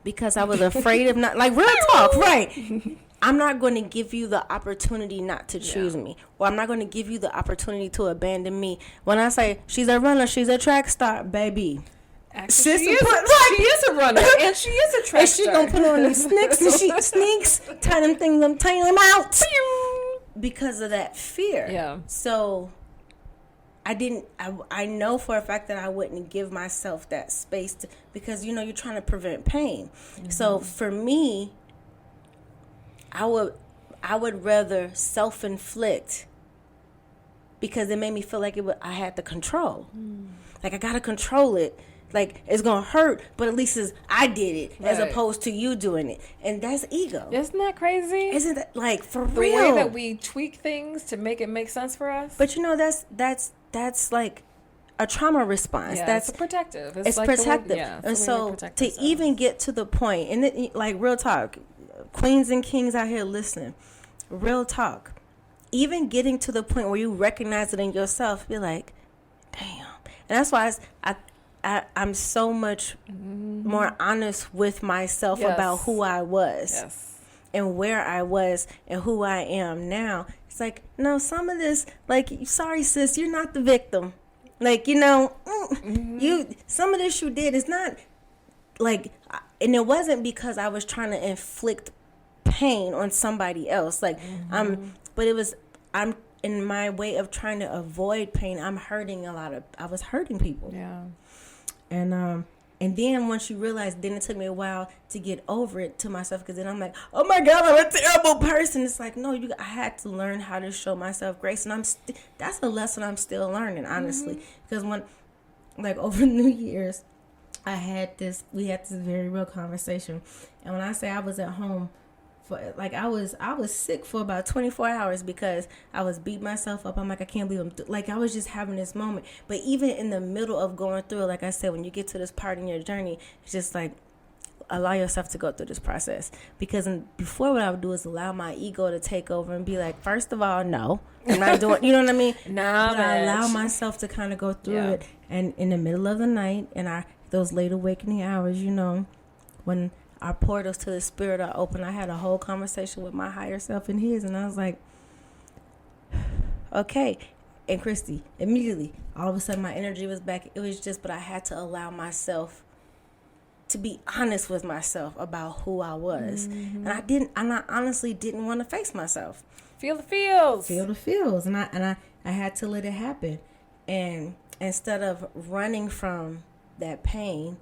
because I was afraid of not, like, real talk, right? I'm not going to give you the opportunity not to choose me, or I'm not going to give you the opportunity to abandon me. When I say she's a runner, she's a track star, baby. Actually, she is a runner, and she is a track star. And she gonna put on these sneaks, and she sneaks, tie them things, tie them out, because of that fear. Yeah. So I know for a fact that I wouldn't give myself that space because you're trying to prevent pain. So for me, I would rather self-inflict, because it made me feel like I had the control. Like, I gotta control it. Like, it's gonna hurt, but at least I did it, as opposed to you doing it. And that's ego. Isn't that crazy? Isn't that, like, for the real? way that we tweak things to make it make sense for us? But that's like a trauma response. Yeah, that's it's protective. It's like protective. And so to even get to the point, and like, real talk, queens and kings out here listening, real talk, even getting to the point where you recognize it in yourself, you're like, damn. And that's why I'm so much more honest with myself about who I was and where I was and who I am now. It's like, no, some of this, like, sorry, sis, you're not the victim. Like, some of this you did is not, like, and it wasn't because I was trying to inflict pain on somebody else. Like, but I'm in my way of trying to avoid pain. I was hurting people. Yeah. And then once you realize, then it took me a while to get over it to myself, because then I'm like, oh my God, I'm a terrible person. It's like, no, I had to learn how to show myself grace, and that's a lesson I'm still learning, honestly, because when, like, over New Year's, we had this very real conversation, and when I say I was at home, like, I was sick for about 24 hours because I was beating myself up. I'm like, I can't believe like, I was just having this moment. But even in the middle of going through it, like I said, when you get to this part in your journey, it's just like, allow yourself to go through this process. Because before, what I would do is allow my ego to take over and be like, first of all, no, I'm not doing, you know what I mean? Nah, but I allow myself to kind of go through it. And in the middle of the night, and those late awakening hours, when our portals to the spirit are open, I had a whole conversation with my higher self and his, and I was like, okay. And Christy, immediately, all of a sudden, my energy was back. It was just, but I had to allow myself to be honest with myself about who I was. And I honestly didn't want to face myself. Feel the feels. And I had to let it happen. And instead of running from that pain,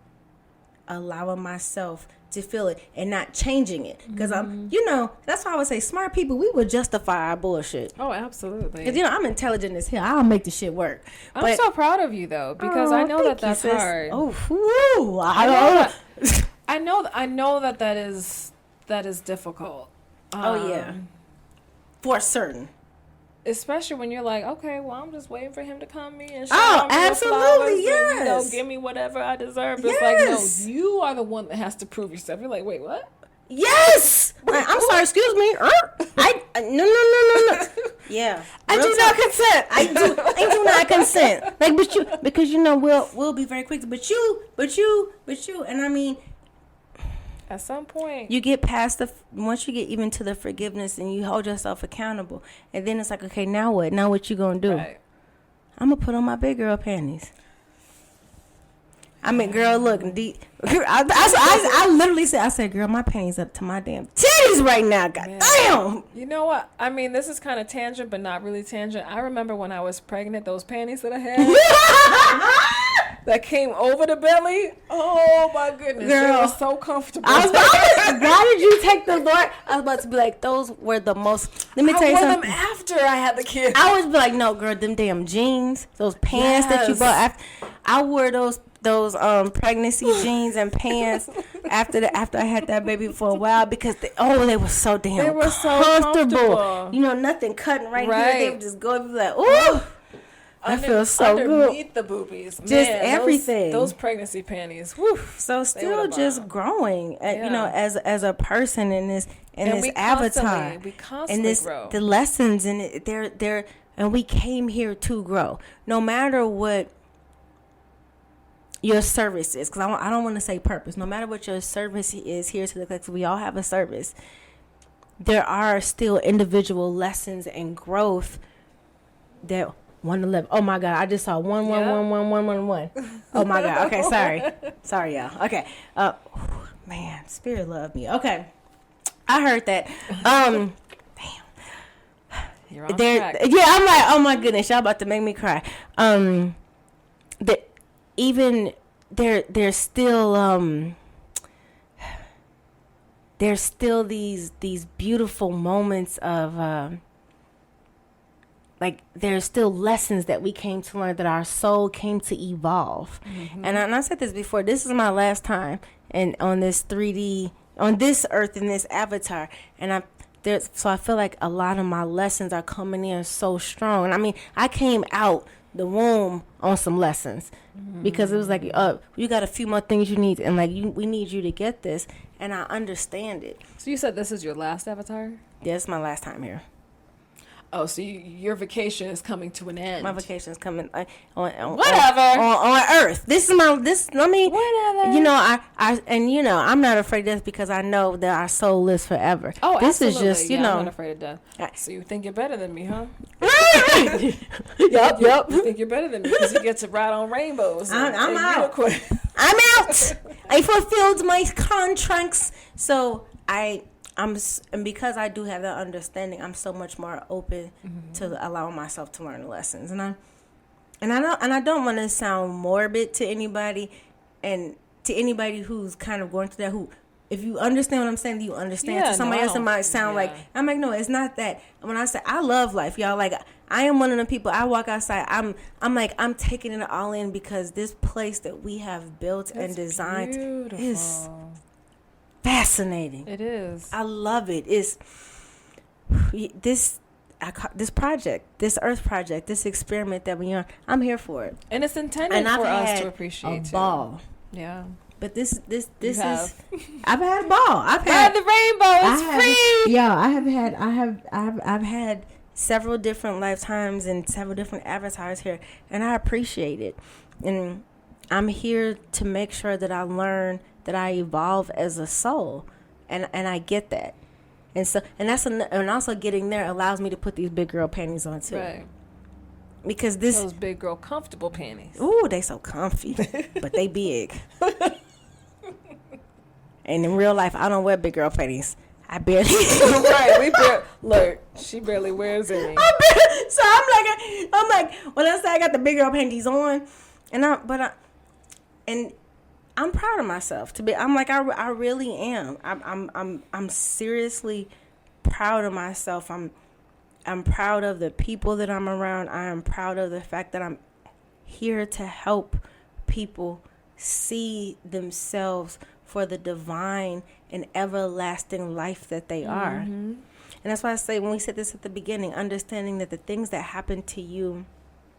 allowing myself to feel it and not changing it, because that's why I would say smart people, we would justify our bullshit. Oh, absolutely. Because I'm intelligent as hell. I'll make the shit work. I'm so proud of you though, because I know that's hard. Oh, woo. I know that is difficult. Oh yeah, for certain. Especially when you're like, okay, well, I'm just waiting for him to come me and show me absolutely, yes. And, give me whatever I deserve. It's like, no, you are the one that has to prove yourself. You're like, wait, what? Yes! I'm I'm sorry, excuse me. No. Yeah. I do not consent. I do not consent. Like, because we'll be very quick. But you, and I mean, at some point, you get past once you get even to the forgiveness and you hold yourself accountable, and then it's like, okay, now what? Now what you gonna do? Right. I'm gonna put on my big girl panties. I mean, girl, look, I literally said, girl, my panties up to my damn titties right now. God damn. You know what? I mean, this is kind of tangent, but not really tangent. I remember when I was pregnant, those panties that I had that came over the belly. Oh my goodness, girl, they were so comfortable. Why did you take the Lord? I was about to be like, those were the most. Let me tell you something. I wore them after I had the kid. I was be like, no, girl, them damn jeans, those pants that you bought after. I wore those pregnancy jeans and pants after I had that baby for a while because they were so damn comfortable. So comfortable. Nothing cutting right here. They would just go and be like, ooh, I feel so good. Underneath the boobies, just man, everything. Those pregnancy panties. Whew, so still just growing, as a person in this avatar, we constantly grow. The lessons and they're and we came here to grow, no matter what your service is, because I don't want to say purpose. No matter what your service is here to the because we all have a service. There are still individual lessons and growth that 111. Oh my God! I just saw 1111111. Oh my God! Okay, sorry, y'all. Okay, man, spirit love me. Okay, I heard that. Damn. You're on track. Yeah, I'm like, oh my goodness, y'all about to make me cry. That. Even there's still these beautiful moments of like there's still lessons that we came to learn, that our soul came to evolve. Mm-hmm. And I said this before, this is my last time and on this 3D, on this earth, in this avatar, and so I feel like a lot of my lessons are coming in so strong. And I mean, I came out the womb on some lessons because it was like, you got a few more things you need, and like we need you to get this, and I understand it. So you said this is your last avatar? Yeah, it's my last time here. Oh, so your vacation is coming to an end. My vacation is coming on Earth. Let me. Whatever. I'm not afraid of death because I know that our soul lives forever. Oh, this absolutely. is just I'm not afraid of death. So you think you're better than me, huh? Yep. You think you're better than me because you get to ride on rainbows. I'm out. I'm out. I fulfilled my contracts, so and because I do have that understanding, I'm so much more open to allow myself to learn lessons. And I don't want to sound morbid to anybody, and to anybody who's kind of going through that, who, if you understand what I'm saying, you understand. To somebody else, it might sound like, I'm like, no, it's not that. When I say I love life, y'all, like, I am one of the people, I walk outside, I'm like, I'm taking it all in because this place that we have built and designed is fascinating. It is. I love it. It's this project, this Earth project, this experiment that we're on. I'm here for it, and it's intended for us to appreciate. A ball. Yeah. But this is. I've had a ball. I've had the rainbow. It's free. Yeah, I've had several different lifetimes and several different avatars here, and I appreciate it. And I'm here to make sure that I learn, that I evolve as a soul, and I get that, and so and also getting there allows me to put these big girl panties on too, right? Because those big girl comfortable panties. Ooh, they so comfy, but they big. And in real life, I don't wear big girl panties. I barely. Right, look. She barely wears any. So I'm like, when I say I got the big girl panties on, and I'm proud of myself to be. I'm like, I really am. I'm seriously proud of myself. I'm proud of the people that I'm around. I am proud of the fact that I'm here to help people see themselves for the divine and everlasting life that they are. And that's why I say, when we said this at the beginning, understanding that the things that happen to you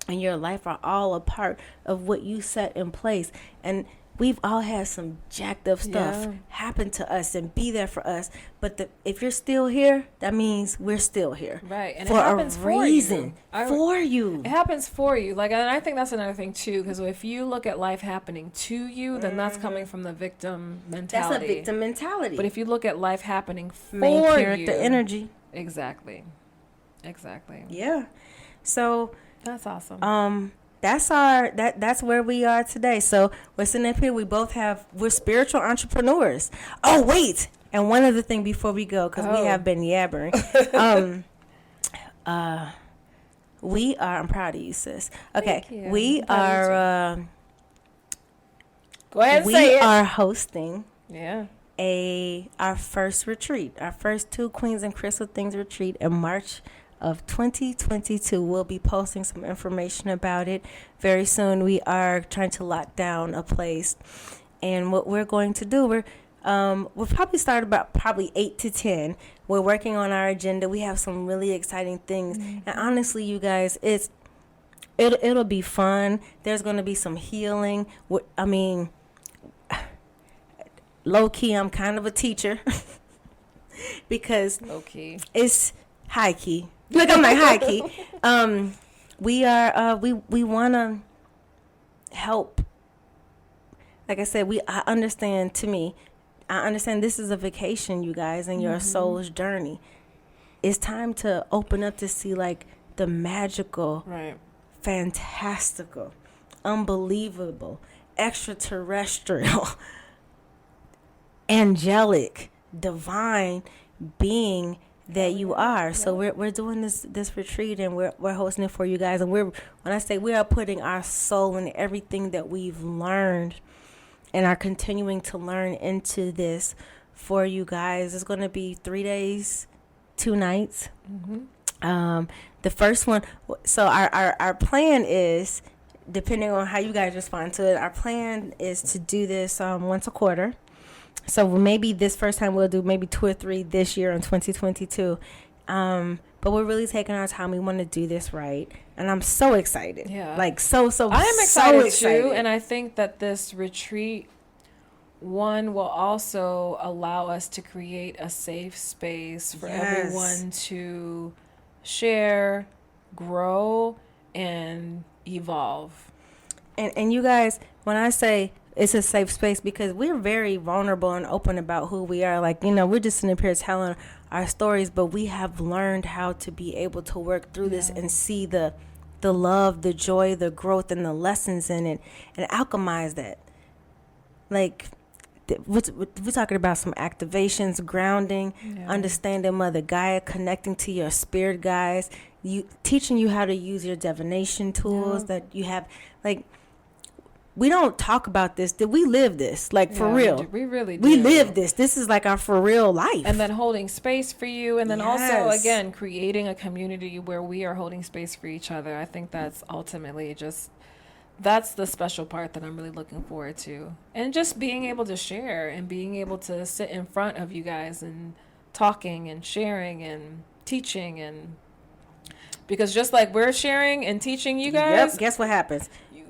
in your life are all a part of what you set in place. And we've all had some jacked up stuff Yeah. happen to us and be there for us. But if you're still here, that means we're still here. Right. And For it happens a for reason. you. For you. It happens for you. Like, and I think that's another thing too, because if you look at life happening to you, then that's coming from the victim mentality. That's a victim mentality. But if you look at life happening for Main you, character energy. Exactly. Yeah. So That's awesome. that's where we are today. So we're sitting up here. We're spiritual entrepreneurs. Oh wait, and one other thing before we go, because we have been yabbering. We are. I'm proud of you, sis. Okay, Thank you. we I'm proud of are. Go ahead and We say it. are hosting Yeah. our first retreat, our first Two Queens and Crystal Things retreat in March of 2022. We'll be posting some information about it very soon. We are trying to lock down a place, and what we're going to do, we'll probably start about 8 to 10. We're working on our agenda. We have some really exciting things, and honestly, you guys, it'll be fun. There's going to be some healing. I mean, low key, I'm kind of a teacher because Low key. it's high key. Look, I'm like high key. We want to help. Like I said, I understand this is a vacation, you guys, and your soul's journey. It's time to open up to see like the magical, Right. fantastical, unbelievable, extraterrestrial, angelic, divine being that you are. So we're doing this retreat, and we're hosting it for you guys. And when I say we are putting our soul and everything that we've learned and are continuing to learn into this for you guys. It's going to be 3 days, 2 nights. The first one, so our plan is, depending on how you guys respond to it, our plan is to do this once a quarter. So maybe this first time we'll do maybe 2 or 3 this year in 2022. But we're really taking our time. We want to do this right. And I'm so excited. Yeah. Like so I am excited, excited too, and I think that this retreat, one, will also allow us to create a safe space for everyone to share, grow, and evolve. And you guys, when I say it's a safe space, because we're very vulnerable and open about who we are. Like, we're just sitting up here telling our stories, but we have learned how to be able to work through this and see the love, the joy, the growth, and the lessons in it, and alchemize that. Like, we're talking about some activations, grounding, understanding Mother Gaia, connecting to your spirit guides, teaching you how to use your divination tools that you have. Like, we don't talk about this. Did we live this? Like, for real. We really do. We live this. This is like our for real life. And then holding space for you. And then also, again, creating a community where we are holding space for each other. I think that's ultimately that's the special part that I'm really looking forward to. And just being able to share and being able to sit in front of you guys and talking and sharing and teaching. And because just like we're sharing and teaching you guys. Yep. Guess what happens?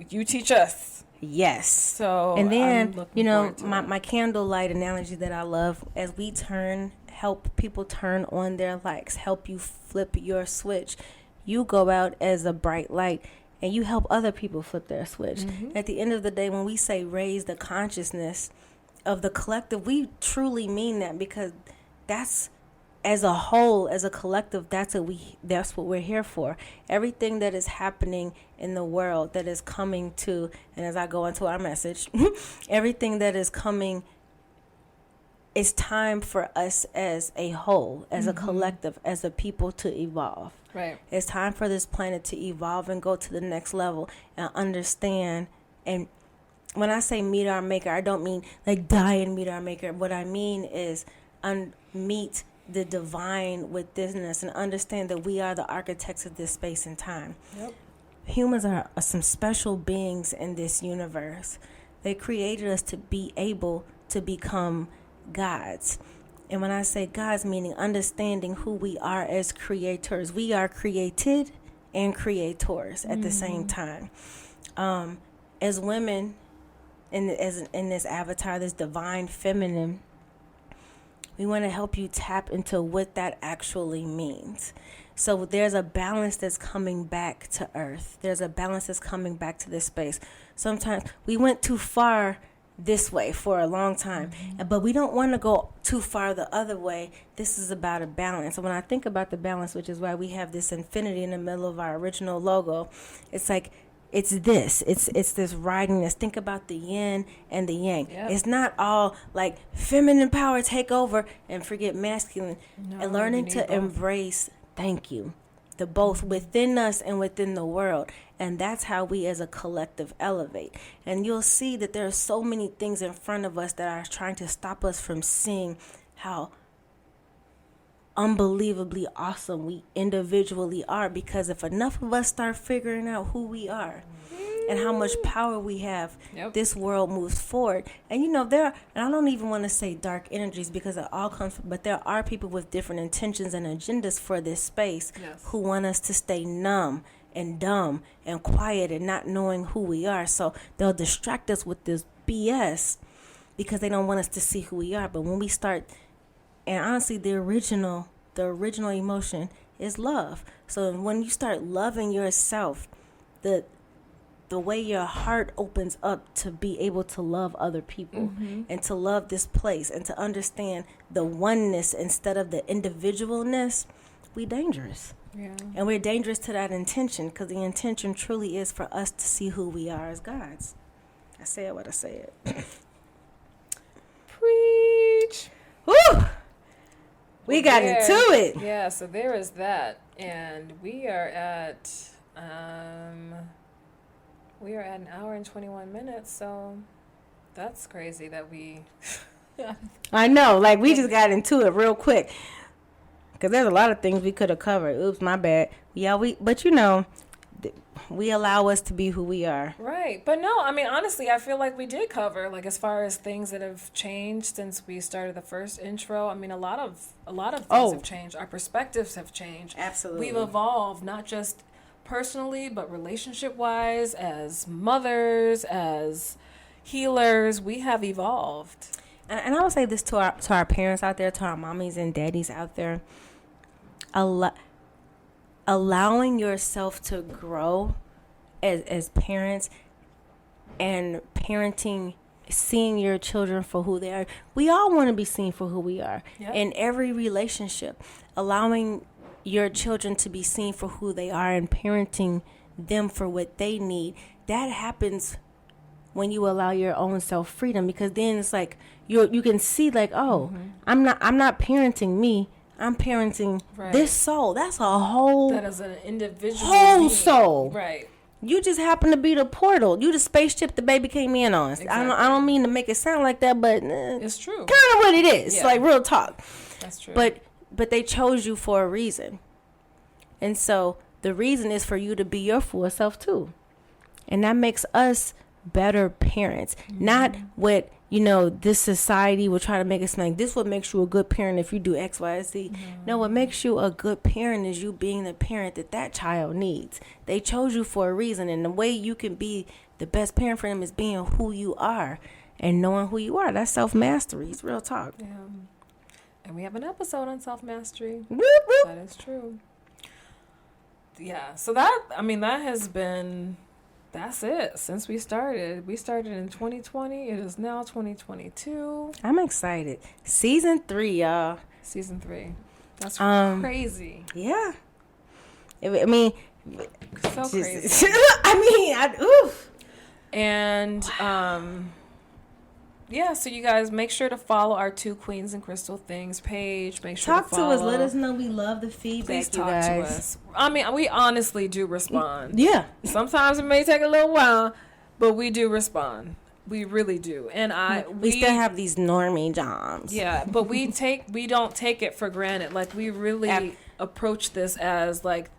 You teach us. Yes. So, and then, my candlelight analogy that I love, as we help people turn on their lights, help you flip your switch, you go out as a bright light and you help other people flip their switch. At the end of the day, when we say raise the consciousness of the collective, we truly mean that, because that's, as a whole, as a collective, that's what we're here for. Everything that is happening in the world that is coming to, and as I go into our message, everything that is coming, it's time for us as a whole, as a collective, as a people to evolve. Right. It's time for this planet to evolve and go to the next level and understand. And when I say meet our maker, I don't mean like die and meet our maker. What I mean is meet the divine within us and understand that we are the architects of this space and time. Yep. Humans are some special beings in this universe. They created us to be able to become gods. And when I say gods, meaning understanding who we are as creators. We are created and creators at the same time. As women, in this avatar, this divine feminine, we want to help you tap into what that actually means. So there's a balance that's coming back to earth. There's a balance that's coming back to this space. Sometimes we went too far this way for a long time, but we don't want to go too far the other way. This is about a balance. And when I think about the balance, which is why we have this infinity in the middle of our original logo, it's like, it's this riding this. Think about the yin and the yang. Yep. It's not all like feminine power take over and forget masculine. No, and learning to embrace, thank you, the both within us and within the world. And that's how we as a collective elevate. And you'll see that there are so many things in front of us that are trying to stop us from seeing how unbelievably awesome we individually are, because if enough of us start figuring out who we are and how much power we have, this world moves forward. And you know, and I don't even want to say dark energies because it all comes, but there are people with different intentions and agendas for this space who want us to stay numb and dumb and quiet and not knowing who we are. So they'll distract us with this BS because they don't want us to see who we are. But when we start, and honestly, the original emotion is love. So when you start loving yourself, the way your heart opens up to be able to love other people and to love this place and to understand the oneness instead of the individualness, we dangerous. Yeah. And we're dangerous to that intention, because the intention truly is for us to see who we are as gods. I said what I said. Preach. Woo! We got into it. Yeah, so there is that. And we are at an hour and 21 minutes, so that's crazy that we I know, like we just got into it real quick. Because there's a lot of things we could have covered. Oops, my bad. Yeah, but you know, we allow us to be who we are. Right. But no, I mean, honestly, I feel like we did cover, like, as far as things that have changed since we started the first intro. I mean, a lot of things have changed. Our perspectives have changed. Absolutely. We've evolved, not just personally, but relationship-wise, as mothers, as healers. We have evolved. And I would say this to our parents out there, to our mommies and daddies out there. Allowing yourself to grow as parents and parenting, seeing your children for who they are. We all want to be seen for who we are. Yep. In every relationship, allowing your children to be seen for who they are and parenting them for what they need. That happens when you allow your own self freedom, because then it's like you can see, like, oh, I'm not parenting me. I'm parenting this soul. That's a whole... That is an individual whole being. Soul. Right. You just happen to be the portal. You the spaceship the baby came in on. Exactly. I don't mean to make it sound like that, but... it's true. Kind of what it is. Yeah. Like, real talk. That's true. But they chose you for a reason. And so, the reason is for you to be your full self, too. And that makes us better parents. Not what... You know, this society will try to make us think this what makes you a good parent if you do X, Y, Z. No, what makes you a good parent is you being the parent that child needs. They chose you for a reason, and the way you can be the best parent for them is being who you are and knowing who you are. That's self-mastery. It's real talk. Yeah. And we have an episode on self-mastery. Whoop, whoop. That is true. Yeah, so that has been... That's it. Since we started in 2020. It is now 2022. I'm excited. Season 3, y'all. Season 3. That's crazy. Yeah. I mean, so crazy. Oof. And yeah, so you guys make sure to follow our Two Queens and Crystal Things page. Make sure talk to follow. To us. Let us know. We love the feedback. Please talk you guys. to us. I mean, we honestly do respond. Yeah. Sometimes it may take a little while, but we do respond. We really do. And we still have these normie jobs. Yeah, but we don't take it for granted. Like, we really approach this as like,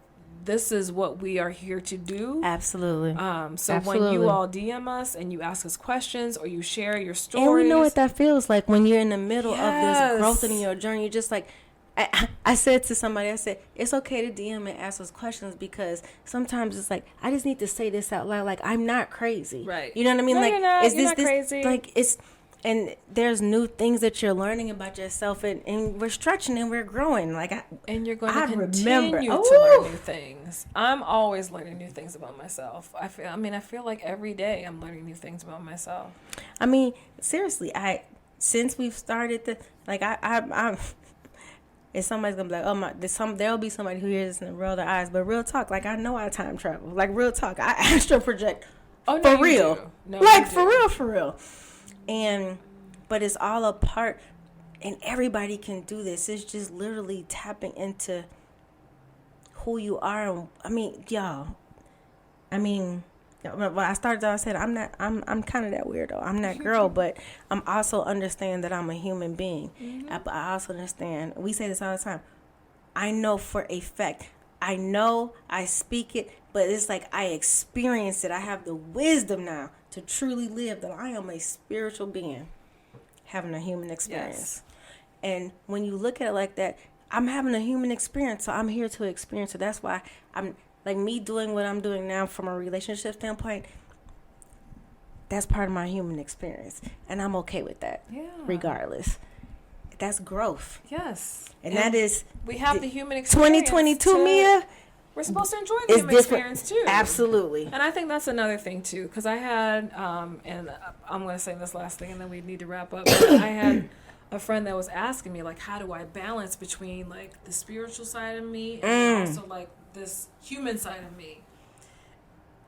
this is what we are here to do. Absolutely. So when you all DM us and you ask us questions or you share your stories. And we know what that feels like when you're in the middle of this growth in your journey. You're just like, I said to somebody, I said, it's okay to DM and ask us questions because sometimes it's like, I just need to say this out loud. Like, I'm not crazy. Right. You know what I mean? No, like, you're not. is You're this not crazy. like, it's, and there's new things that you're learning about yourself, and we're stretching and we're growing. Like, and you're going I to continue remember. to learn new things. I'm always learning new things about myself. I feel like every day I'm learning new things about myself. I mean, seriously, since we've started I'm if somebody's gonna be like, oh my, there'll be somebody who hears this and roll their eyes, but real talk, like I know I time travel, like real talk, I astral project, no, for real, no, like for real, but it's all a part, and everybody can do this. It's just literally tapping into who you are, and when I started out, I said I'm kind of that weirdo. I'm that girl, but I'm also understand that I'm a human being. Mm-hmm. I also understand. We say this all the time. I know for a fact. I know I speak it, but it's like I experience it. I have the wisdom now to truly live that I am a spiritual being having a human experience. Yes. And when you look at it like that, I'm having a human experience, so I'm here to experience it. That's why I'm like me doing what I'm doing now from a relationship standpoint. That's part of my human experience, and I'm okay with that. Yeah. Regardless, that's growth. Yes. And that is we have the human experience. 2022, Mia. We're supposed to enjoy the human experience too. Absolutely. And I think that's another thing too, because I had, and I'm going to say this last thing, and then we need to wrap up. I had a friend that was asking me, like, how do I balance between like the spiritual side of me and also like this human side of me?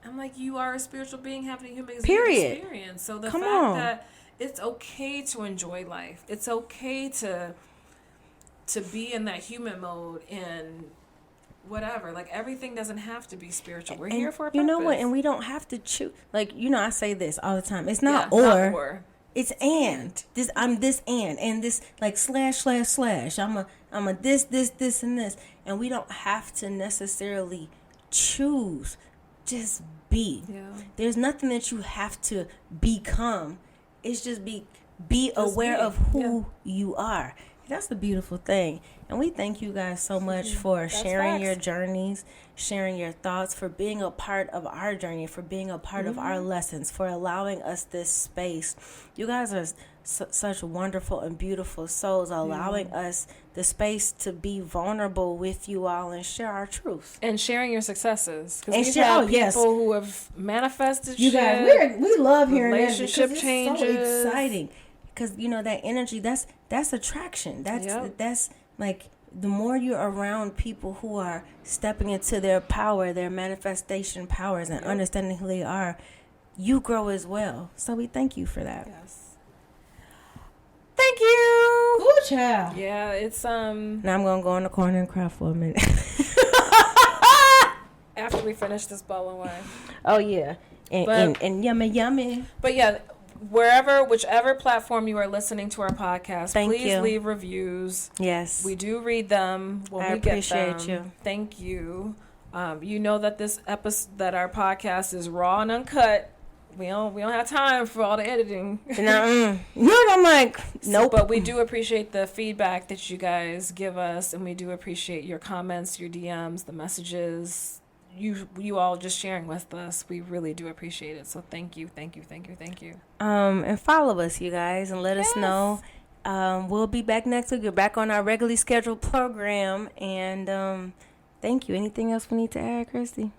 I'm like, you are a spiritual being having a human experience. So the fact that it's okay to enjoy life, it's okay to be in that human mode and whatever. Like, everything doesn't have to be spiritual. We're here for a purpose. You know what? And we don't have to choose. Like, I say this all the time. It's not or. It's and. I'm this and this like slash. I'm a this, and this. And we don't have to necessarily choose. Just be. Yeah. There's nothing that you have to become. It's just be aware of who you are. That's a beautiful thing. And we thank you guys so much for sharing your journeys, sharing your thoughts, for being a part of our journey, for being a part of our lessons, for allowing us this space. You guys are such wonderful and beautiful souls, allowing us the space to be vulnerable with you all and share our truth. And sharing your successes. Because we've had people who have manifested you guys, we love hearing relationship changes. It's so exciting. Because, that energy, that's attraction. That's like, the more you're around people who are stepping into their power, their manifestation powers, and understanding who they are, you grow as well. So we thank you for that. Yes. Thank you. Good child. Yeah, it's Now I'm gonna go in the corner and cry for a minute. After we finish this bowl and wine. Oh yeah, and yummy. But yeah. Whichever platform you are listening to our podcast, please leave reviews. Yes. We do read them when we get them. I appreciate you. Thank you. You know that that our podcast is raw and uncut. We don't have time for all the editing. No, I'm like, nope. But we do appreciate the feedback that you guys give us, and we do appreciate your comments, your DMs, the messages. You all just sharing with us. We really do appreciate it. So thank you. And follow us, you guys, and let us know. We'll be back next week. We're back on our regularly scheduled program. And thank you. Anything else we need to add, Christy?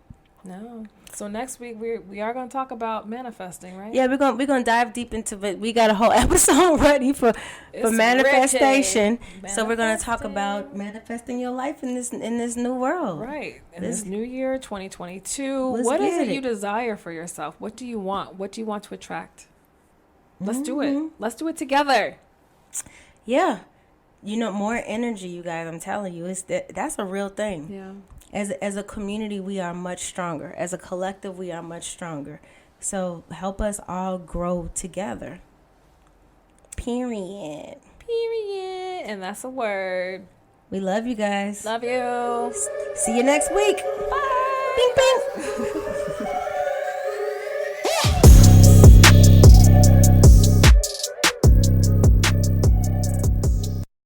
No. So next week we are going to talk about manifesting, right? Yeah, we're going to dive deep into it. We got a whole episode ready for manifestation. So we're going to talk about manifesting your life in this new world. Right. In this new year, 2022. What is it you desire for yourself? What do you want? What do you want to attract? Let's do it. Let's do it together. Yeah. More energy, you guys, I'm telling you. That's a real thing. Yeah. As a community, we are much stronger. As a collective, we are much stronger. So help us all grow together. Period. And that's a word. We love you guys. Love you. See you next week. Bye. Bing, bing.